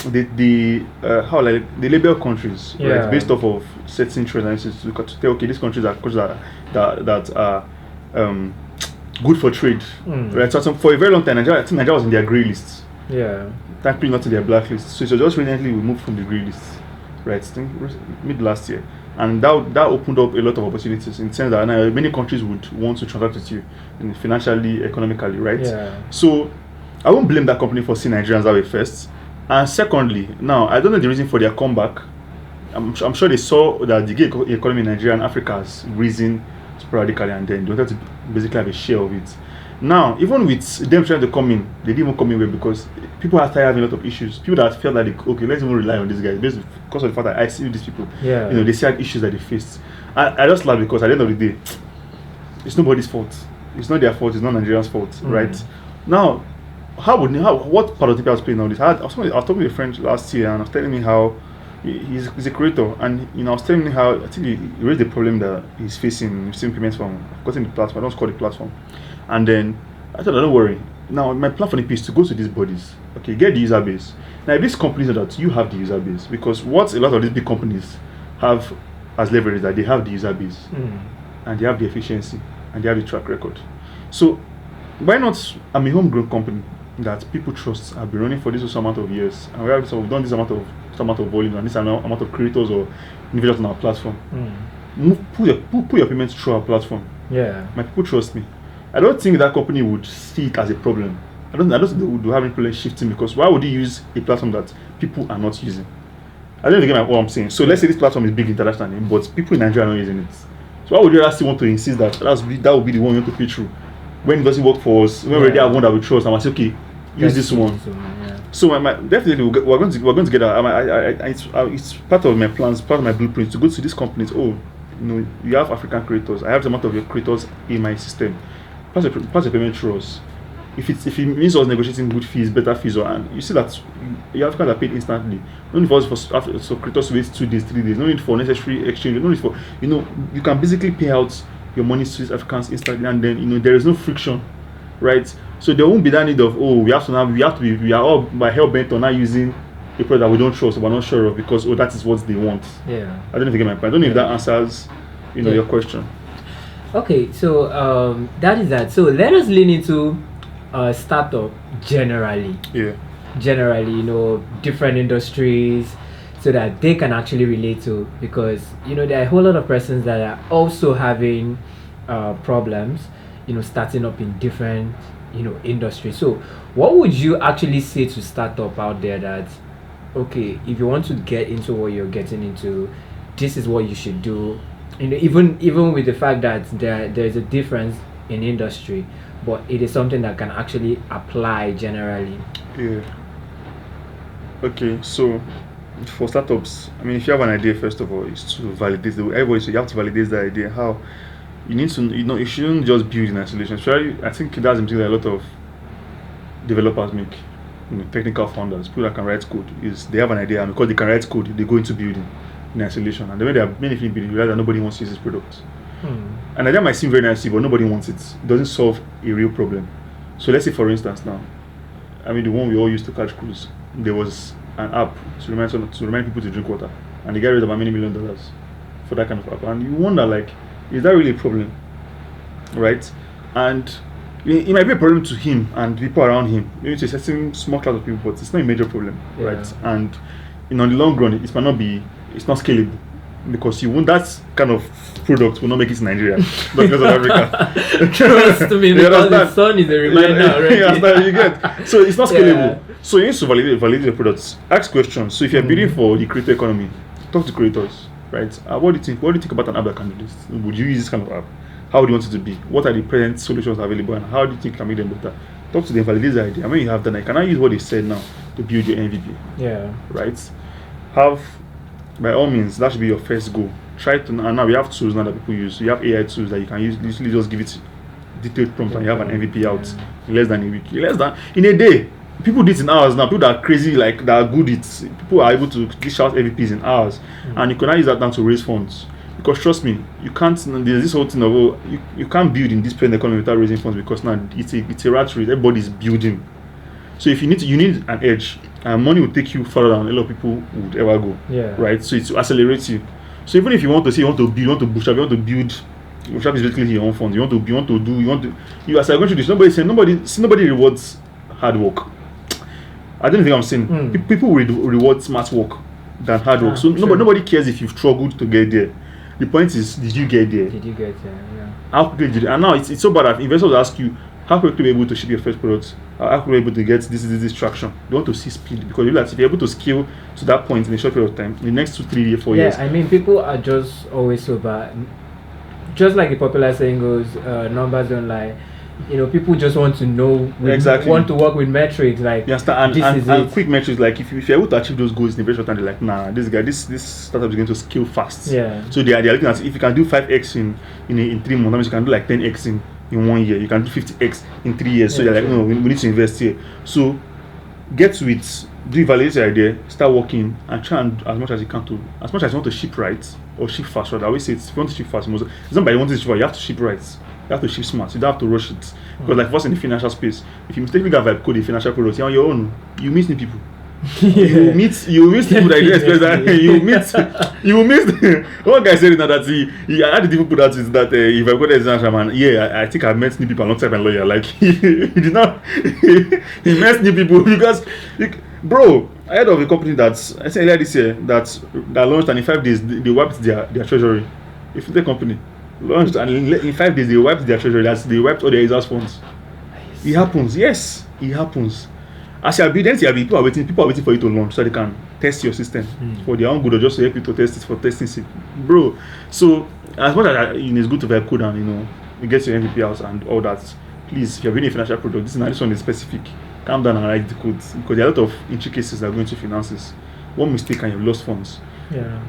how they label countries, right, based off of certain trends, to say, okay, these countries are countries that are good for trade, right? So for a very long time, Nigeria was in their grey lists. Thankfully not in their blacklist. So just recently we moved from the grey list, right? I think mid last year, and that opened up a lot of opportunities, in the sense that now many countries would want to transact with you, financially, economically, right? So I won't blame that company for seeing Nigerians that way first. And secondly, now I don't know the reason for their comeback. I'm sure they saw that the gig economy in Nigeria and Africa has risen sporadically, and then they wanted to basically have a share of it. Now, even with them trying to come in, they didn't even come in well because people are started having a lot of issues. People that felt like, okay, let's even rely on these guys because of the fact that I see these people. Yeah. They see issues that they faced. I just laugh because at the end of the day, it's nobody's fault. It's not their fault. It's not Nigerians' fault, right? Now, what part of the people I was playing on this? I was talking with a friend last year, and I was telling me how he's a creator, and I was telling him how I think he raised the problem that he's facing. He's seeing payments from the platform. I don't call the platform, and then I thought, don't worry. Now my plan for the piece is to go to these bodies. Okay, get the user base. Now, if these companies know that you have the user base, because what a lot of these big companies have as leverage is that they have the user base, and they have the efficiency, and they have the track record. So why not? I'm a homegrown company that people trust. I've been running for this amount of years, and we've done this amount of volume and this amount of creators or individuals on our platform. Put your payments through our platform. Yeah, my people trust me. I don't think that company would see it as a problem. I don't think they would have any problem shifting, because why would you use a platform that people are not using? I don't get what I'm saying. So let's say this platform is big internationally, but people in Nigeria are not using it. So why would you still want to insist that that would be the one you want to pay through? When it doesn't work for us, when we already have one that we trust, I'm like, okay, use this one. So definitely we're going to get that. It's part of my plans, part of my blueprint to go to these companies. Oh, you have African creators. I have the amount of your creators in my system. Pass the payment through us. If it means us negotiating good fees, better fees, and you see that you have are paid instantly. No need for us for creators to wait 2 days, 3 days. No need for necessary exchange. No need for you can basically pay out your money to these Africans instantly, and then there is no friction, right? So there won't be that need of we are all by hell bent on not using a product that we don't trust or we're not sure of because that is what they want. Yeah. I don't know if you get my point. I don't know if that answers your question. Okay, so that is that. So let us lean into startup generally. Yeah. Generally, different industries, so that they can actually relate to, because there are a whole lot of persons that are also having problems, starting up in different industries. So what would you actually say to startup out there that, okay, if you want to get into what you're getting into, this is what you should do? Even with the fact that there's a difference in industry, but it is something that can actually apply generally. Yeah. Okay, so for startups, if you have an idea, first of all, is to validate you have to validate the idea. How you need to, you shouldn't just build in isolation. I think that's something that a lot of developers make. Technical founders, people that can write code, is they have an idea, and because they can write code, they go into building in isolation. And the way they are many things building, you realize that nobody wants to use this product. And the idea might seem very nice, but nobody wants it. It doesn't solve a real problem. So let's say, for instance, now, the one we all used to catch cruise, there was an app to remind people to drink water, and they get rid of many $1 million for that kind of app. And you wonder, is that really a problem, right? And it might be a problem to him and people around him, maybe to a certain small class of people, but it's not a major problem, right? And in the long run, it's not scalable, because that kind of product will not make it in Nigeria, not because of Africa. Trust me, because the sun is a reminder already. You get. So it's not scalable. So you need to validate the products. Ask questions. So if you're bidding for the creator economy, talk to creators, right? What do you think? What do you think about an app that can do this? Would you use this kind of app? How do you want it to be? What are the present solutions available, and how do you think you can make them better? Talk to them, validate the idea. When you have done it, can I use what they said now to build your MVP? Yeah. Right? By all means, that should be your first goal. Try to, and now we have tools now that people use. You have AI tools that you can use. Literally just give it detailed prompt, and you have an MVP out in less than a week. In a day. People do it in hours now. People that are crazy, that are good at it. People are able to dish out MVPs in hours, and you can now use that now to raise funds. Because trust me, you can't. There's this whole thing of you can't build in this present economy without raising funds, because now it's a rat race. Everybody's building. So if you need an edge, and money will take you further than a lot of people would ever go. Yeah. Right. So it's to accelerate you. So even if you want to say you want to build, you want to bootstrap, you want to build. Bootstrap is basically your own funds. You as you're going through this, nobody rewards hard work. I don't think I'm saying people will reward smart work than hard work. So nobody cares if you've struggled to get there. The point is, did you get there? Did you get there? Yeah. How quickly did you? And now it's so bad that investors ask you, how quickly were you able to ship your first product? How quickly were you able to get this traction? You want to see speed, because you realize if you're able to scale to that point in a short period of time, in the next 2, 3 years, 4 years. Yeah, people are just always so bad. just like the popular saying goes, numbers don't lie. People just want to know, want to work with metrics. Like, you understand? And quick metrics, like if you're able to achieve those goals in a very short time, they're like, nah, this startup is going to scale fast. Yeah. So they're looking at, if you can do 5x in 3 months, that means you can do like 10x in 1 year. You can do 50x in 3 years. So they're like, no, we need to invest here. So get to it, do evaluate your idea, start working, and try and as much as you can to, as much as you want to ship right or ship fast. I always say if you want to ship fast, it's not by you want to ship fast, you have to ship right. You have to ship smart. You don't have to rush it. Because like first in the financial space, if you mistakenly get vibe code in financial products, you're on your own. You meet new people. You meet people that you expect that you meet one guy said now that he had the people put out is that if I go to international man, I think I met new people alongside my lawyer. Like he did not he met new people because bro, I heard of a company that I said earlier this year that launched, and in 5 days they wiped their treasury. A fintech company launched, and in 5 days they wiped their treasury. They wiped all their users' funds. It happens, yes, it happens. As you are building, people are waiting for you to launch so they can test your system for their own good, or just to help you to test it for testing sake, bro. So as much as it's good to have code and you get your MVP out and all that, please, if you're building a financial product, this one is specific. Calm down and write the code, because there are a lot of intricacies that go into finances. One mistake and you've lost funds. Yeah.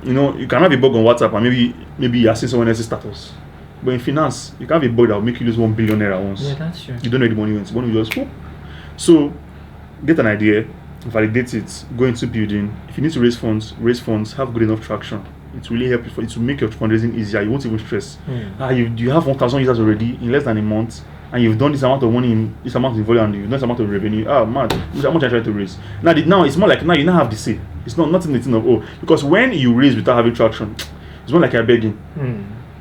You cannot be bug on WhatsApp and maybe you're seeing someone else's status. But in finance, you can't be bug that will make you lose 1 billion naira once. Yeah, that's true. You don't know the money went. Money will just whoop. So get an idea, validate it, go into building. If you need to raise funds, have good enough traction. It will really help you. It will make your fundraising easier. You won't even stress. You have 1,000 users already in less than a month, and you've done this amount of money in this amount of volume, and you've done this amount of revenue. How much are you trying to raise? Now it's more like now you now have the say. It's nothing the thing of because when you raise without having traction, it's more like you're begging.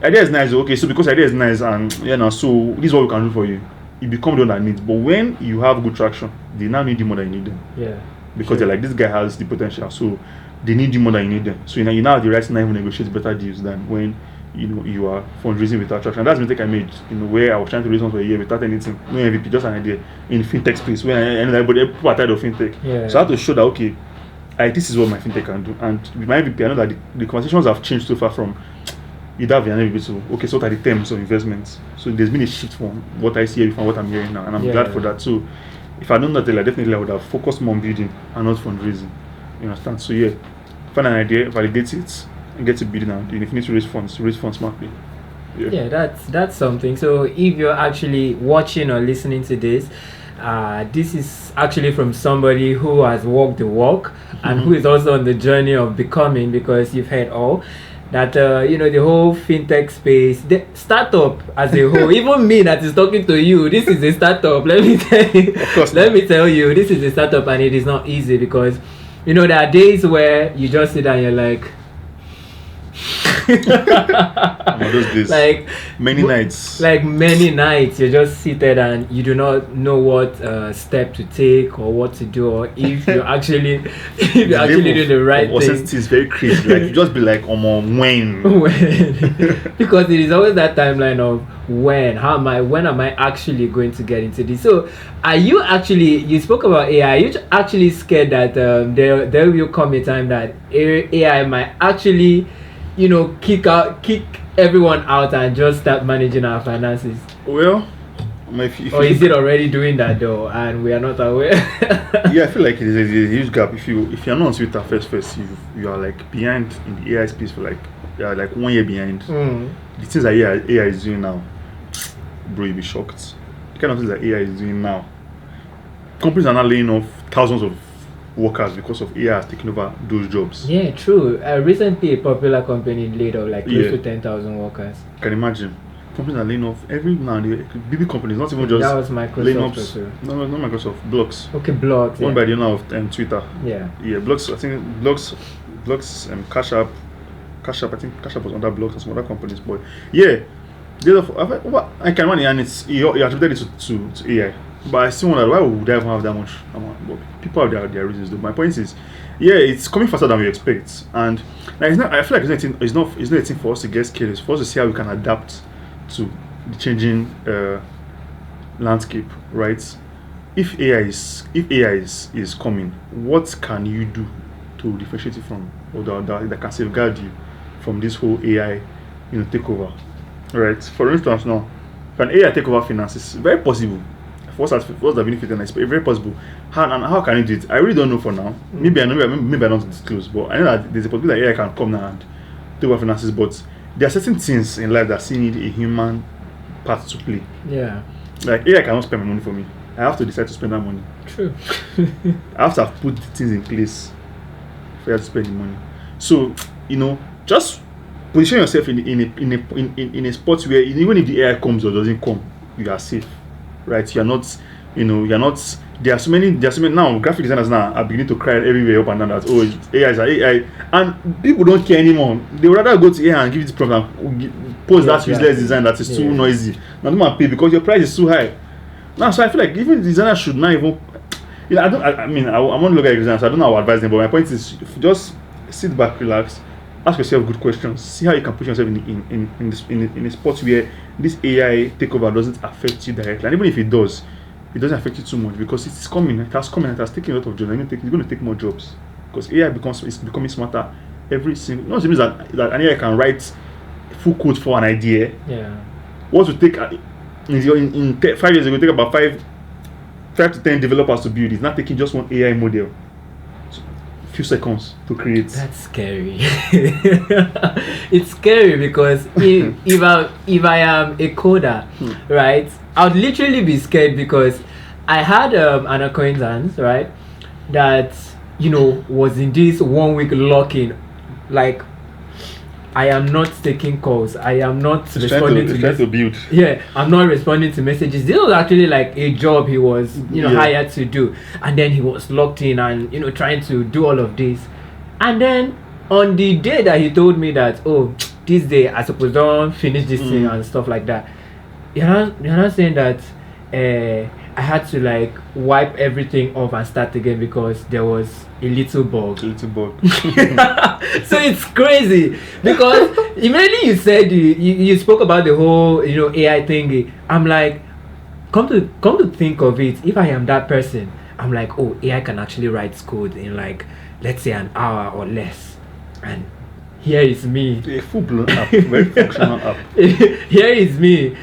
Idea is nice, okay. So because idea is nice, and so this is what we can do for you. You become the one that needs. But when you have good traction, they now need you more than you need them. Yeah. Because they're like, this guy has the potential, so they need you more than you need them. So you now have the right to even negotiate better deals than when you are fundraising without traction. And that's the mistake I made, where I was trying to raise funds for a year without anything, no MVP, just an idea in fintech space. When people are tired of fintech, so I had to show that okay, this is what my fintech can do. And with my MVP, I know that the conversations have changed so far from you have an MVP to okay, so what are the terms of investments? So there's been a shift from what I see from what I'm hearing now, and I'm glad for that. So if I known that earlier, definitely I would have focused more on building and not fundraising. You understand? So find an idea, validate it, and get to building. And if you need to raise funds smartly. Yeah, that's something. So if you're actually watching or listening to this, this is actually from somebody who has walked the walk and who is also on the journey of becoming, because you've heard all that the whole fintech space, the startup as a whole, even me that is talking to you, this is a startup. Let me tell you, this is a startup, and it is not easy, because there are days where you just sit down and you're like those days, like many nights you're just seated and you do not know what step to take or what to do, or if you're actually do the right thing. It's very crazy. Like you just be like when because it is always that timeline of when am I actually going to get into this. So are you actually, you spoke about AI, are you actually scared that there will come a time that AI might actually kick everyone out and just start managing our finances? Well, or is it already doing that though, and we are not aware? I feel like it is a huge gap. If you're not on Twitter first, you are like behind in the AI space for like 1 year behind. The things that AI is doing now, bro, you'll be shocked. The kind of things that AI is doing now. Companies are now laying off thousands of workers because of AI has taken over those jobs. Yeah, true. Recently, a popular company laid off like close to 10,000 workers. Can imagine. Companies are laying off every now and then. Big companies, not even just. That was Microsoft. No, not Microsoft. Blocks. Okay, Blocks. Owned by the owner of Twitter. Yeah. Yeah, Blocks. I think Blocks. Cash App. I think Cash App was under Blocks and some other companies. But yeah, I can imagine, and you attributed it to AI. But I still wonder, why would I even have that much amount? But people have their reasons though. My point is, it's coming faster than we expect, and it's not. I feel like it's not a thing for us to get scared. It's for us to see how we can adapt to the changing landscape, right? If AI is coming, what can you do to differentiate it from, or that can safeguard you from this whole AI take over. Right. For instance, now, can AI take over finance? It's very possible. What's the benefit? And it's very possible. How can it do it? I really don't know for now. Maybe I don't disclose, but I know that there's a possibility that AI can come now and take over finances. But there are certain things in life that still need a human part to play. Yeah. Like AI cannot spend my money for me. I have to decide to spend that money. True. I have to have put the things in place for you to spend the money. So, just position yourself in a spot where even if the AI comes or doesn't come, you are safe, right? You're not. There are so many now. Graphic designers now are beginning to cry everywhere up and down that AI is AI, and people don't care anymore. They would rather go to AI and give it the program, post that useless design that is too noisy. Now don't want to pay because your price is too high. Now, so I feel like even the designer should not even. I want to look at designers. So I don't know how to advise them, but my point is just sit back, relax, ask yourself good questions, see how you can put yourself in a spot where this AI takeover doesn't affect you directly, and even if it does, it doesn't affect you too much because it's coming. It has come and it has taken a lot of jobs. It's going to take more jobs because AI is becoming smarter every single. Not means that an AI can write full code for an idea. Yeah. What would take 5 years ago, take about 5 to 10 developers to build. It's not taking just one AI model few seconds to create. That's scary. It's scary because if I am a coder, right, I would literally be scared because I had an acquaintance, right, that was in this 1 week lock-in, like I am not taking calls. I am not responding to build. Yeah, I'm not responding to messages. This was actually like a job he was, hired to do, and then he was locked in and trying to do all of this, and then on the day that he told me that this day I suppose don't finish this thing and stuff like that, you're not saying that I had to like wipe everything off and start again because there was a little bug. So it's crazy because immediately you said you spoke about the whole AI thingy. I'm like, come to think of it, if I am that person, I'm like, AI can actually write code in like, let's say an hour or less, and here is me, a full-blown app, very functional app. Here is me,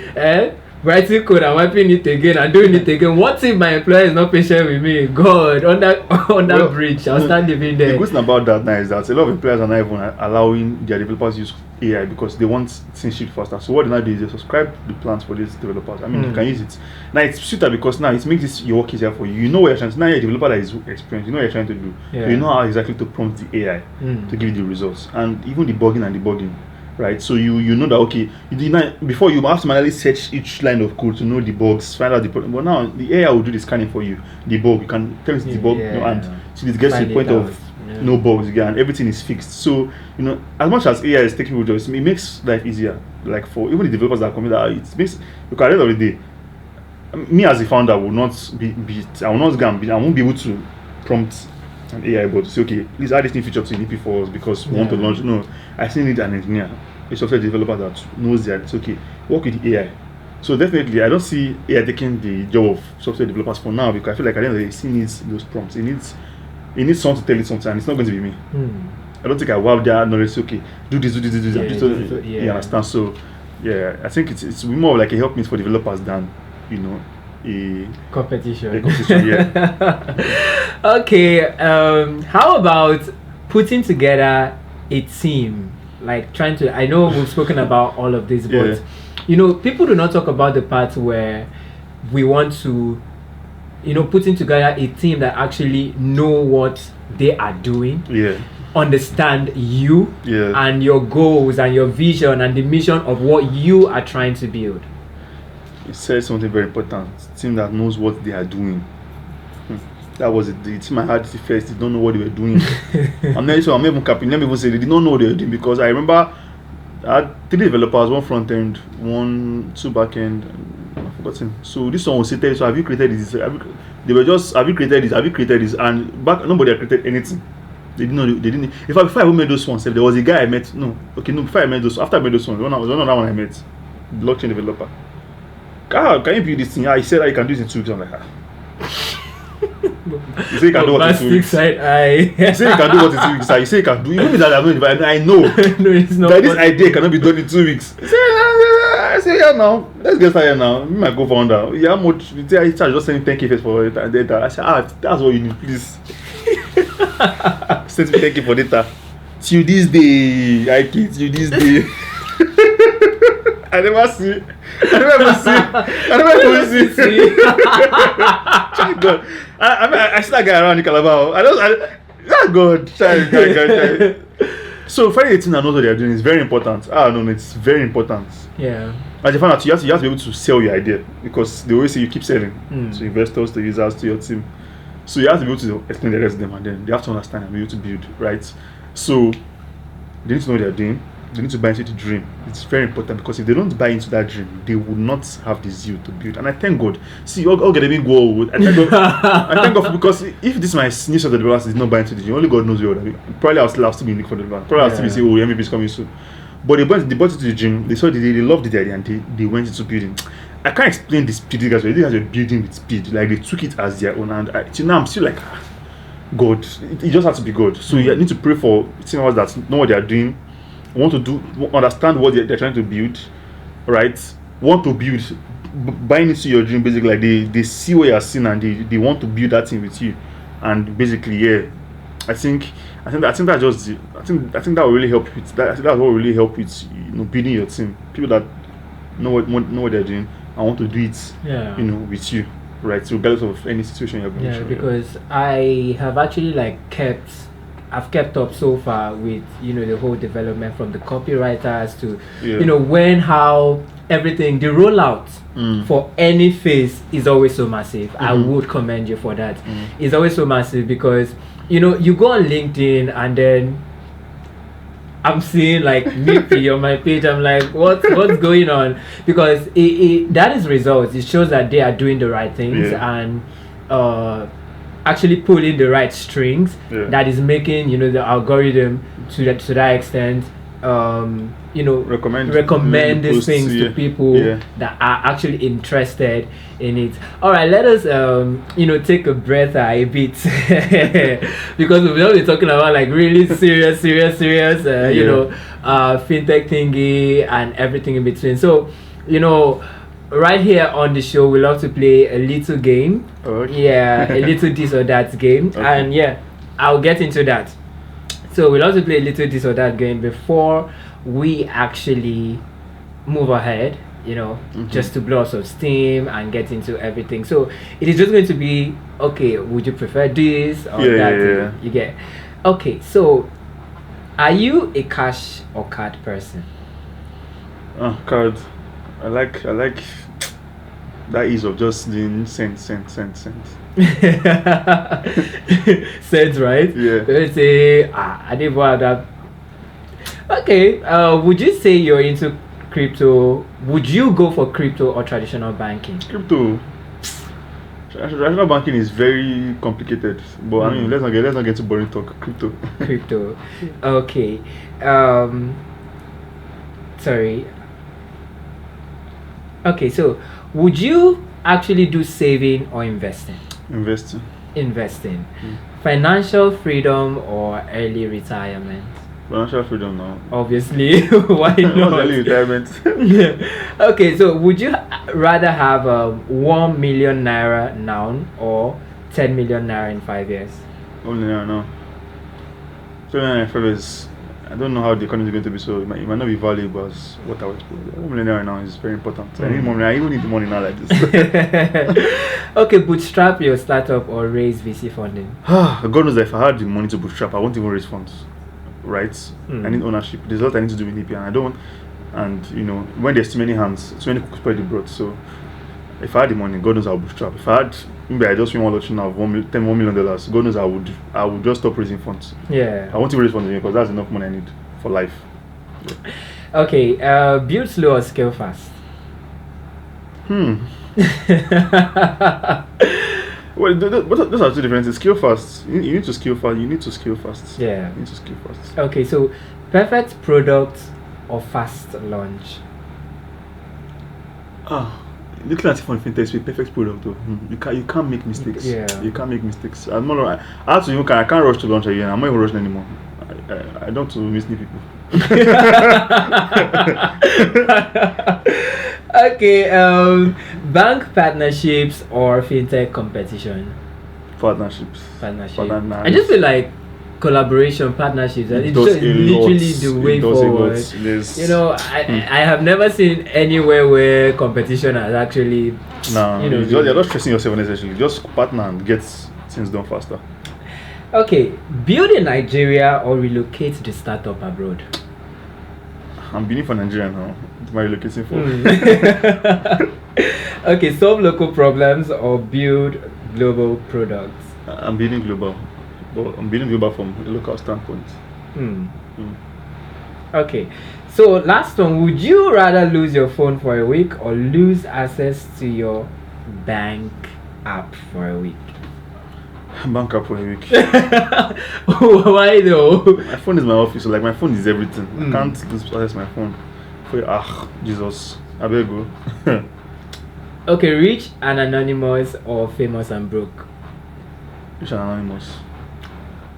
writing code and wiping it again and doing it again. What if my employer is not patient with me? God, on that bridge, I'll start living there. The good thing about that now is that a lot of employers are not even allowing their developers to use AI because they want things shipped faster. So what they now do is they subscribe the plans for these developers. I mean, you can use it. Now it's sweeter because now it makes your work easier for you. You know what you're trying to do. Now you're a developer that is experienced. You know what you're trying to do. Yeah. So you know how exactly to prompt the AI to give you the results. And even debugging and debugging. Right, so you know that before you have to manually search each line of code to know the bugs, find out the problem. But now the AI will do the scanning for you. The bug, you can tell it the bug, and so it gets to the point of no bugs again, and everything is fixed. So as much as AI is taking over jobs, it makes life easier. Like for even the developers that come in, it makes, because at the end of the day, me as a founder will not I won't be able to prompt an AI bot to say, okay, please add this new feature to the EP for us because we want to launch. No, I still need an engineer, a software developer that knows that it's okay, work with the AI. So definitely, I don't see AI taking the job of software developers for now because I feel like at the end of the day, it still needs those prompts. It needs someone to tell it something, and it's not going to be me. I don't think I will have that knowledge. Okay, do this. You understand? So yeah, I think it's more like a helpmeet for developers than a competition. Yeah. Okay. How about putting together a team? Like trying to. I know we've spoken about all of this, but people do not talk about the part where we want to, putting together a team that actually know what they are doing. Yeah. Understand you and your goals and your vision and the mission of what you are trying to build. You said something very important. Team that knows what they are doing. That was it. The team I had first did not know what they were doing. I'm not even capping. Let me even say they did not know what they were doing because I remember I had 3 developers, 1 front end, 2 back end. I've forgotten. So this one was stated. So have you created this? They were just, have you created this? Have you created this? And back nobody had created anything. They didn't know. They didn't. In fact, before I even made those ones, there was a guy I met. Before I made those. After I made those ones, one I met, blockchain developer. Can you build this thing? He said I can do this in 2 weeks. I'm like, You say you can do what in 2 weeks. Side eye. You say you can do what in 2 weeks. You say you can do. Even that I know. No, it's not. That this idea cannot be done in 2 weeks. I say yeah now. Let's get started now. Me my co-founder. Yeah, how much? You say I charge just sending 10K first for data. I say that's what you need, please. Send me 10K for data. Till this day, I kid you this day. I never see. Thank God. I see that guy around in Calabar. God. Child. So Friday 18 and what they are doing is very important. It's very important. Yeah. As you find out, you have to be able to sell your idea because they always say you keep selling to investors, to users, to your team. So you have to be able to explain the rest to them, and then they have to understand and be able to build, right? So they need to know what they are doing. They need to buy into the dream. It's very important because if they don't buy into that dream, they will not have the zeal to build. And I thank God. See, all get a big goal. I thank God because if this my new set of developers is not buying into the dream, only God knows where I mean. Probably I'll still be looking for the developer. Probably I'll still be saying, MVP is coming soon. But they bought into the dream. They saw they loved the idea and they went into building. I can't explain the speed these guys were. These guys were building with speed. Like they took it as their own. And till now I'm still like, God. It just has to be God. So you need to pray for team members that know what they are doing. Want to do, understand what they're trying to build, right? Want to build, buying into your dream. Basically, like they see what you're seeing and they want to build that thing with you. And basically, yeah, I think that just I think that will really help with that. I think that will really help with building your team. People that know what they're doing and want to do it, with you, right? So regardless of any situation you're going through. Because I have actually I've kept up so far with the whole development from the copywriters to how everything, the rollout for any phase is always so massive. I would commend you for that. It's always so massive because you go on LinkedIn and then I'm seeing like Mippy on my page. I'm like, what's going on? Because that is results. It shows that they are doing the right things and actually pulling the right strings that is making the algorithm to that extent recommend these things to people that are actually interested in it. All right, let us take a breath a bit because we've not been talking about like really serious fintech thingy and everything in between. So right here on the show, we love to play a little game. Okay. Yeah, a little this or that game. Okay. And I'll get into that. So we love to play a little this or that game before we actually move ahead, just to blow some steam and get into everything. So it is just going to be, okay, would you prefer this or that? Yeah. You get. Okay, so are you a cash or card person? Card. I like that ease of just doing cents. Cents, right? Yeah. Let's say I didn't want that. Okay. Would you say you're into crypto? Would you go for crypto or traditional banking? Crypto. Traditional banking is very complicated, but I mean, let's not get to boring talk. Crypto. Okay. Sorry. Okay, so would you actually do saving or investing? Investing. Financial freedom or early retirement? Financial freedom now. Obviously. Why not? Early retirement. Okay, so would you rather have 1 million naira now or 10 million naira in 5 years? 1 million naira now. 10 million naira in 5 years. I don't know how the economy is going to be, so it might not be valuable as what I was. 1 million naira now is very important. I need money. I even need the money now like this. Okay, bootstrap your startup or raise VC funding? God knows that if I had the money to bootstrap, I won't even raise funds. Right? I need ownership. There's a lot I need to do with EP, and I don't. And when there's too many hands, too many cooks spread the broth. So if I had the money, God knows I'll bootstrap. If I had, maybe I just win one lottery now of $1 million. God knows I would just stop raising funds. Yeah. I won't even raise funds because that's enough money I need for life. Yeah. Okay. Build slow or scale fast? Well, those are two different things. Scale fast. You need to scale fast. You need to scale fast. Yeah. You need to scale fast. Okay, so perfect product or fast launch? looking at it from fintech, it's a perfect product though. You can't make mistakes. Yeah. You can't make mistakes. I'm not. I have to even I can't rush to launch again. I'm not even rushing anymore. I don't want to mislead people. Okay. Bank partnerships or fintech competition? Partnerships. I just feel like collaboration, partnerships, and it's does just a literally lot. the way It does a lot. forward. There's- You know, I have never seen anywhere where competition has actually, Nah, you know, you're not stressing yourself unnecessarily. Just partner and get things done faster. Okay, build in Nigeria or relocate the startup abroad? I'm beginning for Nigeria now. What am I relocating for? Okay, solve local problems or build global products? I'm building global. But I'm building global from a local standpoint. Okay, so last one, would you rather lose your phone for a week or lose access to your bank app for a week? Bank up for a week. Why though? My phone is my office, so like my phone is everything. I can't lose access my phone. Jesus. I better go. Okay, rich and anonymous or famous and broke? Rich and anonymous.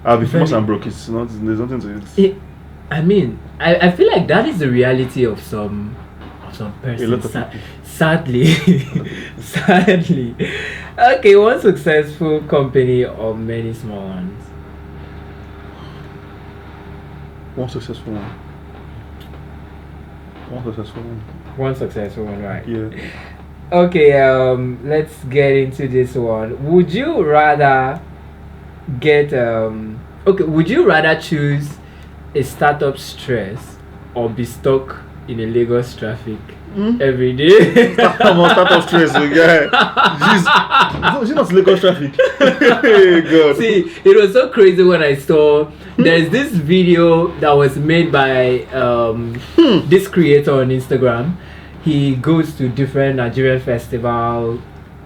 I'll be famous and broke. It's not. There's nothing to it. I mean, I feel like that is the reality of some persons. A lot of people. Sadly. Sadly. Okay, one successful company or many small ones? One successful one. One successful one, right? Yeah. Okay, let's get into this one. Would you rather would you rather choose a startup stress or be stuck in a Lagos traffic every day? I'm on startup stress, yeah. Jeez. Is it not Lagos traffic? Hey, God. See, it was so crazy when I saw there's this video that was made by this creator on Instagram. He goes to different Nigerian festival,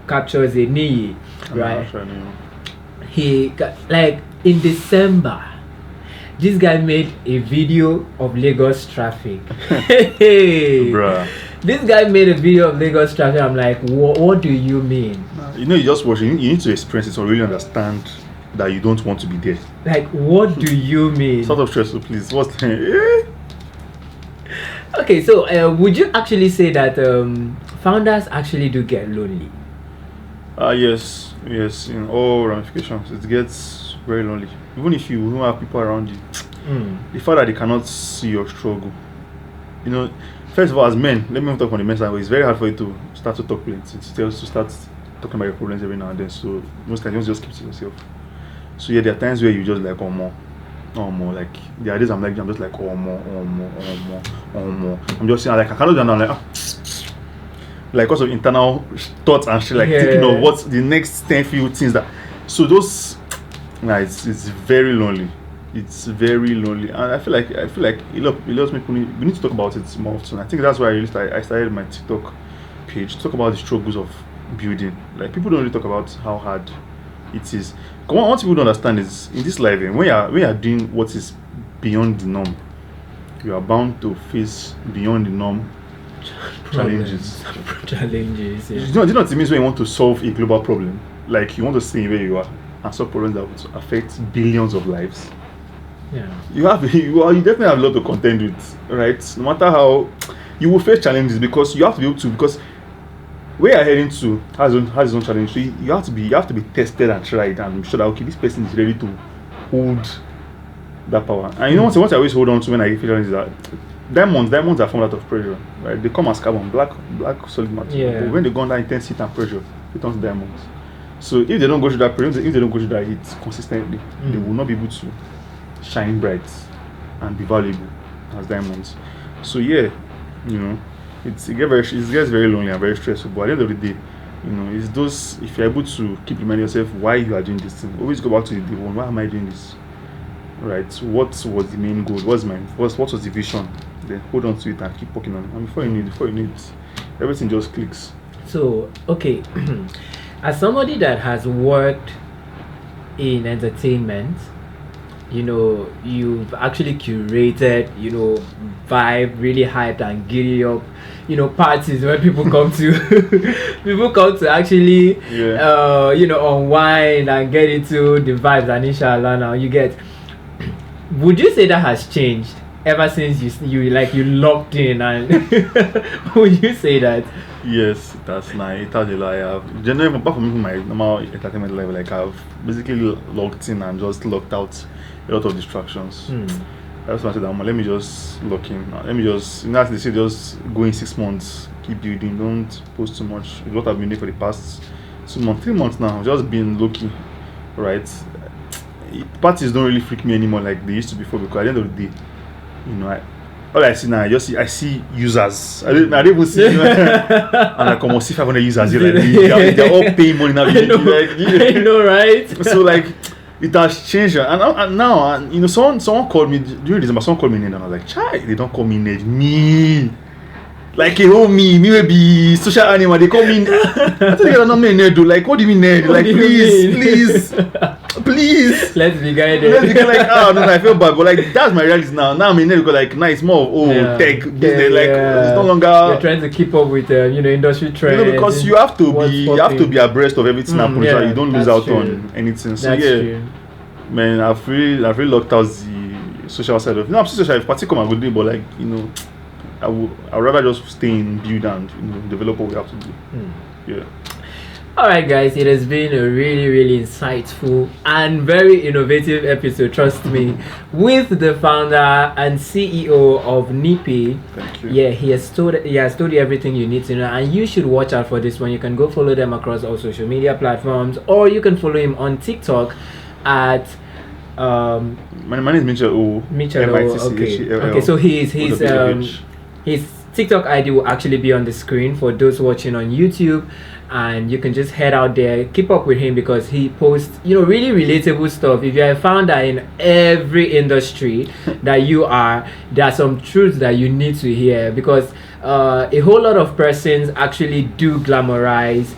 captures a Niyi, right? He got, like in December, this guy made a video of Lagos traffic. Bruh. This guy made a video of Lagos traffic. I'm like, what do you mean? You know, you just watch. You need to experience it to really understand that you don't want to be there. Like, what do you mean? Startup stress, so please. What's the? Okay, so would you actually say that founders actually do get lonely? Yes. In all ramifications, it gets very lonely. Even if you don't have people around you, the fact that they cannot see your struggle. You know, first of all, as men, let me talk on the men's side. It's very hard for you to start to talk plenty. To start talking about your problems every now and then. So most times, you just keep to yourself. So yeah, there are times where you just like, oh more. Like there are days I'm just like, oh more. I'm just saying, like I cannot do that. I'm like, like because of internal thoughts and shit, like thinking of what's the next 10 few things that. So those, it's very lonely. It's very lonely, and I feel like a lot of people we need to talk about it more often. I think that's why I started my TikTok page to talk about the struggles of building. Like people don't really talk about how hard it is. What people don't understand is in this life, when you're doing what is beyond the norm, you are bound to face beyond the norm challenges. Yeah. Do you know what it means when you want to solve a global problem? Like you want to see where you are and solve problems that would affect billions of lives. Yeah. You definitely have a lot to contend with, right? No matter how you will face challenges because you have to be able to, because where you're heading to has its own challenge. So you have to be tested and tried and be sure that okay, this person is ready to hold that power. And you know what I always hold on to when I face challenges is that diamonds are formed out of pressure, right? They come as carbon, black solid material. Yeah. But when they go under intense heat and pressure, it turns diamonds. So if they don't go through that pressure, if they don't go through that heat consistently, they will not be able to shine bright and be valuable as diamonds. So yeah, you know, it gets very lonely and very stressful. But at the end of the day, you know, it's those, if you're able to keep reminding yourself why you are doing this thing, always go back to the day one. Why am I doing this? Right? What was the main goal? What was the vision? Then hold on to it and keep working on it. And before you need it, everything just clicks. So okay, as somebody that has worked in entertainment, you know, you've actually curated, you know, vibe, really hyped and giddy up, you know, parties where people come to people come to actually you know, unwind and get into the vibes, and inshallah now you get. Would you say that has changed ever since you like you locked in, and would you say that? Yes, that's nice. It has a lot. I have generally apart from my normal entertainment level, like I've basically locked in and just locked out a lot of distractions. That's why I said, let me just lock in. Let me just, you know, as they say, just go in 6 months, keep building, don't post too much. It's what I've been doing for the past 2 months, 3 months now. I've just been looking, right? Parties don't really freak me anymore like they used to before, because at the end of the day, you know, all I see now, I see users. I don't even see, and like almost 500 users. Like, they're all paying money now. I know, right? So like, it has changed, and now, you know, someone called me during December. Someone called me Ned, and I was like, "Chai, they don't call me Ned, me." Like a whole me may be social animal. They call me. I think they're not me Ned. Like, what do you mean Ned? Like, please. Let's be guided. Like, oh no, I feel bad, but like that's my reality now. Now I'm in Ned because like now it's more of tech business. Like it's no longer. You're trying to keep up with you know, industry trends. You know, because you have to be abreast of everything happening, so you don't lose out on anything. So that's true. Man, I've really locked out the social side of. You know, I'm still social. If party come and go do, but like, you know, I'd rather just stay in build and, you know, develop what we have to do. Yeah. Alright guys, it has been a really insightful and very innovative episode, trust me, with the founder and CEO of Nipi. Thank you. Yeah, he has told you everything you need to know, and you should watch out for this one. You can go follow them across all social media platforms, or you can follow him on TikTok at my name is Mitchell Owoh. Mitchell Owoh, okay, so his TikTok ID will actually be on the screen for those watching on YouTube, and you can just head out there, keep up with him, because he posts, you know, really relatable stuff. If you're a founder in every industry that you are, there are some truths that you need to hear, because a whole lot of persons actually do glamorize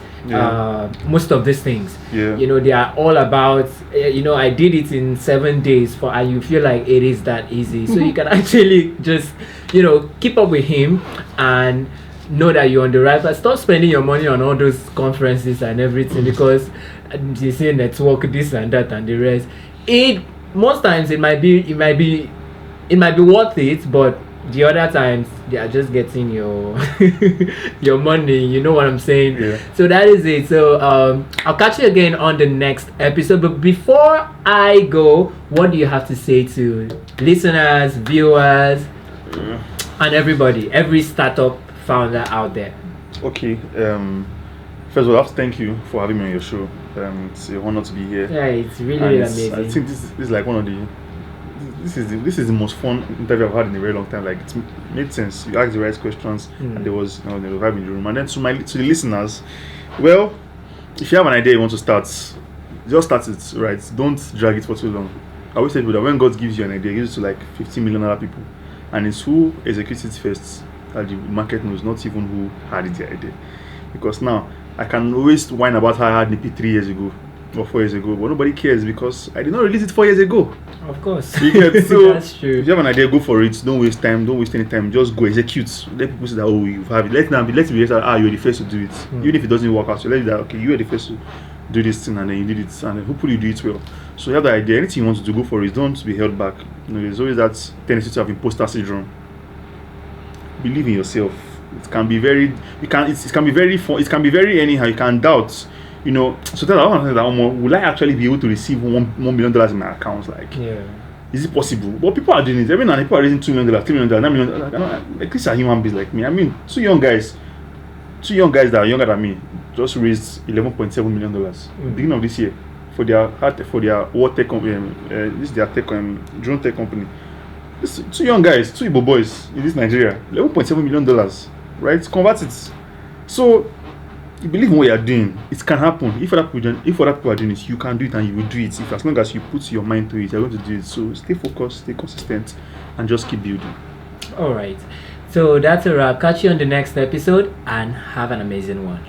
most of these things. You know, they are all about, you know, I did it in 7 days and you feel like it is that easy. So you can actually just, you know, keep up with him and know that you're on the right path. Stop spending your money on all those conferences and everything, because they say network this and that and the rest. Most times it might be worth it, but the other times they are just getting your your money, you know what I'm saying? So that is it. So I'll catch you again on the next episode, but before I go, what do you have to say to listeners, viewers, and every startup founder out there? Okay, first of all, I have to thank you for having me on your show. It's an honor to be here. Yeah, it's really amazing. I think this is like one of the this is the most fun interview I've had in a very long time. Like, it made sense. You asked the right questions, and there was, you know, the vibe in the room. And then to the listeners, well, if you have an idea you want to start, just start it, right? Don't drag it for too long. I always say that when God gives you an idea, He gives it to like 15 million other people, and it's who executes it first that the market knows, not even who had the idea. Because now I can always whine about how I had Nipi 3 years ago or 4 years ago, but nobody cares because I did not release it 4 years ago. Of course. You get, so that's true. If you have an idea, go for it. Don't waste time. Don't waste any time. Just go execute. Let people say that, oh, you have it. Let it be you're the first to do it. Even if it doesn't work out, so let it that, okay, you are the first to do this thing, and then you did it, and then hopefully you do it well. So you have the idea. Anything you want to do, go for it. Don't be held back. You know, there's always that tendency to have imposter syndrome. Believe in yourself. It can be very. It can be very fun. It can be very anyhow. You can doubt. You know. So tell that will I actually be able to receive $1 million in my account? Like, is it possible? But people are doing it. Every now and then people are raising $2 million, $3 million, $9 million. Like, these are human beings like me. I mean, two young guys that are younger than me just raised $11.7 million beginning of this year for their war tech company. This is their tech drone tech company. This two young guys, two Igbo boys in this Nigeria, $11.7 million, right? Convert it. So you believe in what you are doing, it can happen. If other people are doing it, you can do it, and you will do it. If as long as you put your mind to it, you're going to do it. So stay focused, stay consistent, and just keep building. All right. So that's a wrap. Catch you on the next episode, and have an amazing one.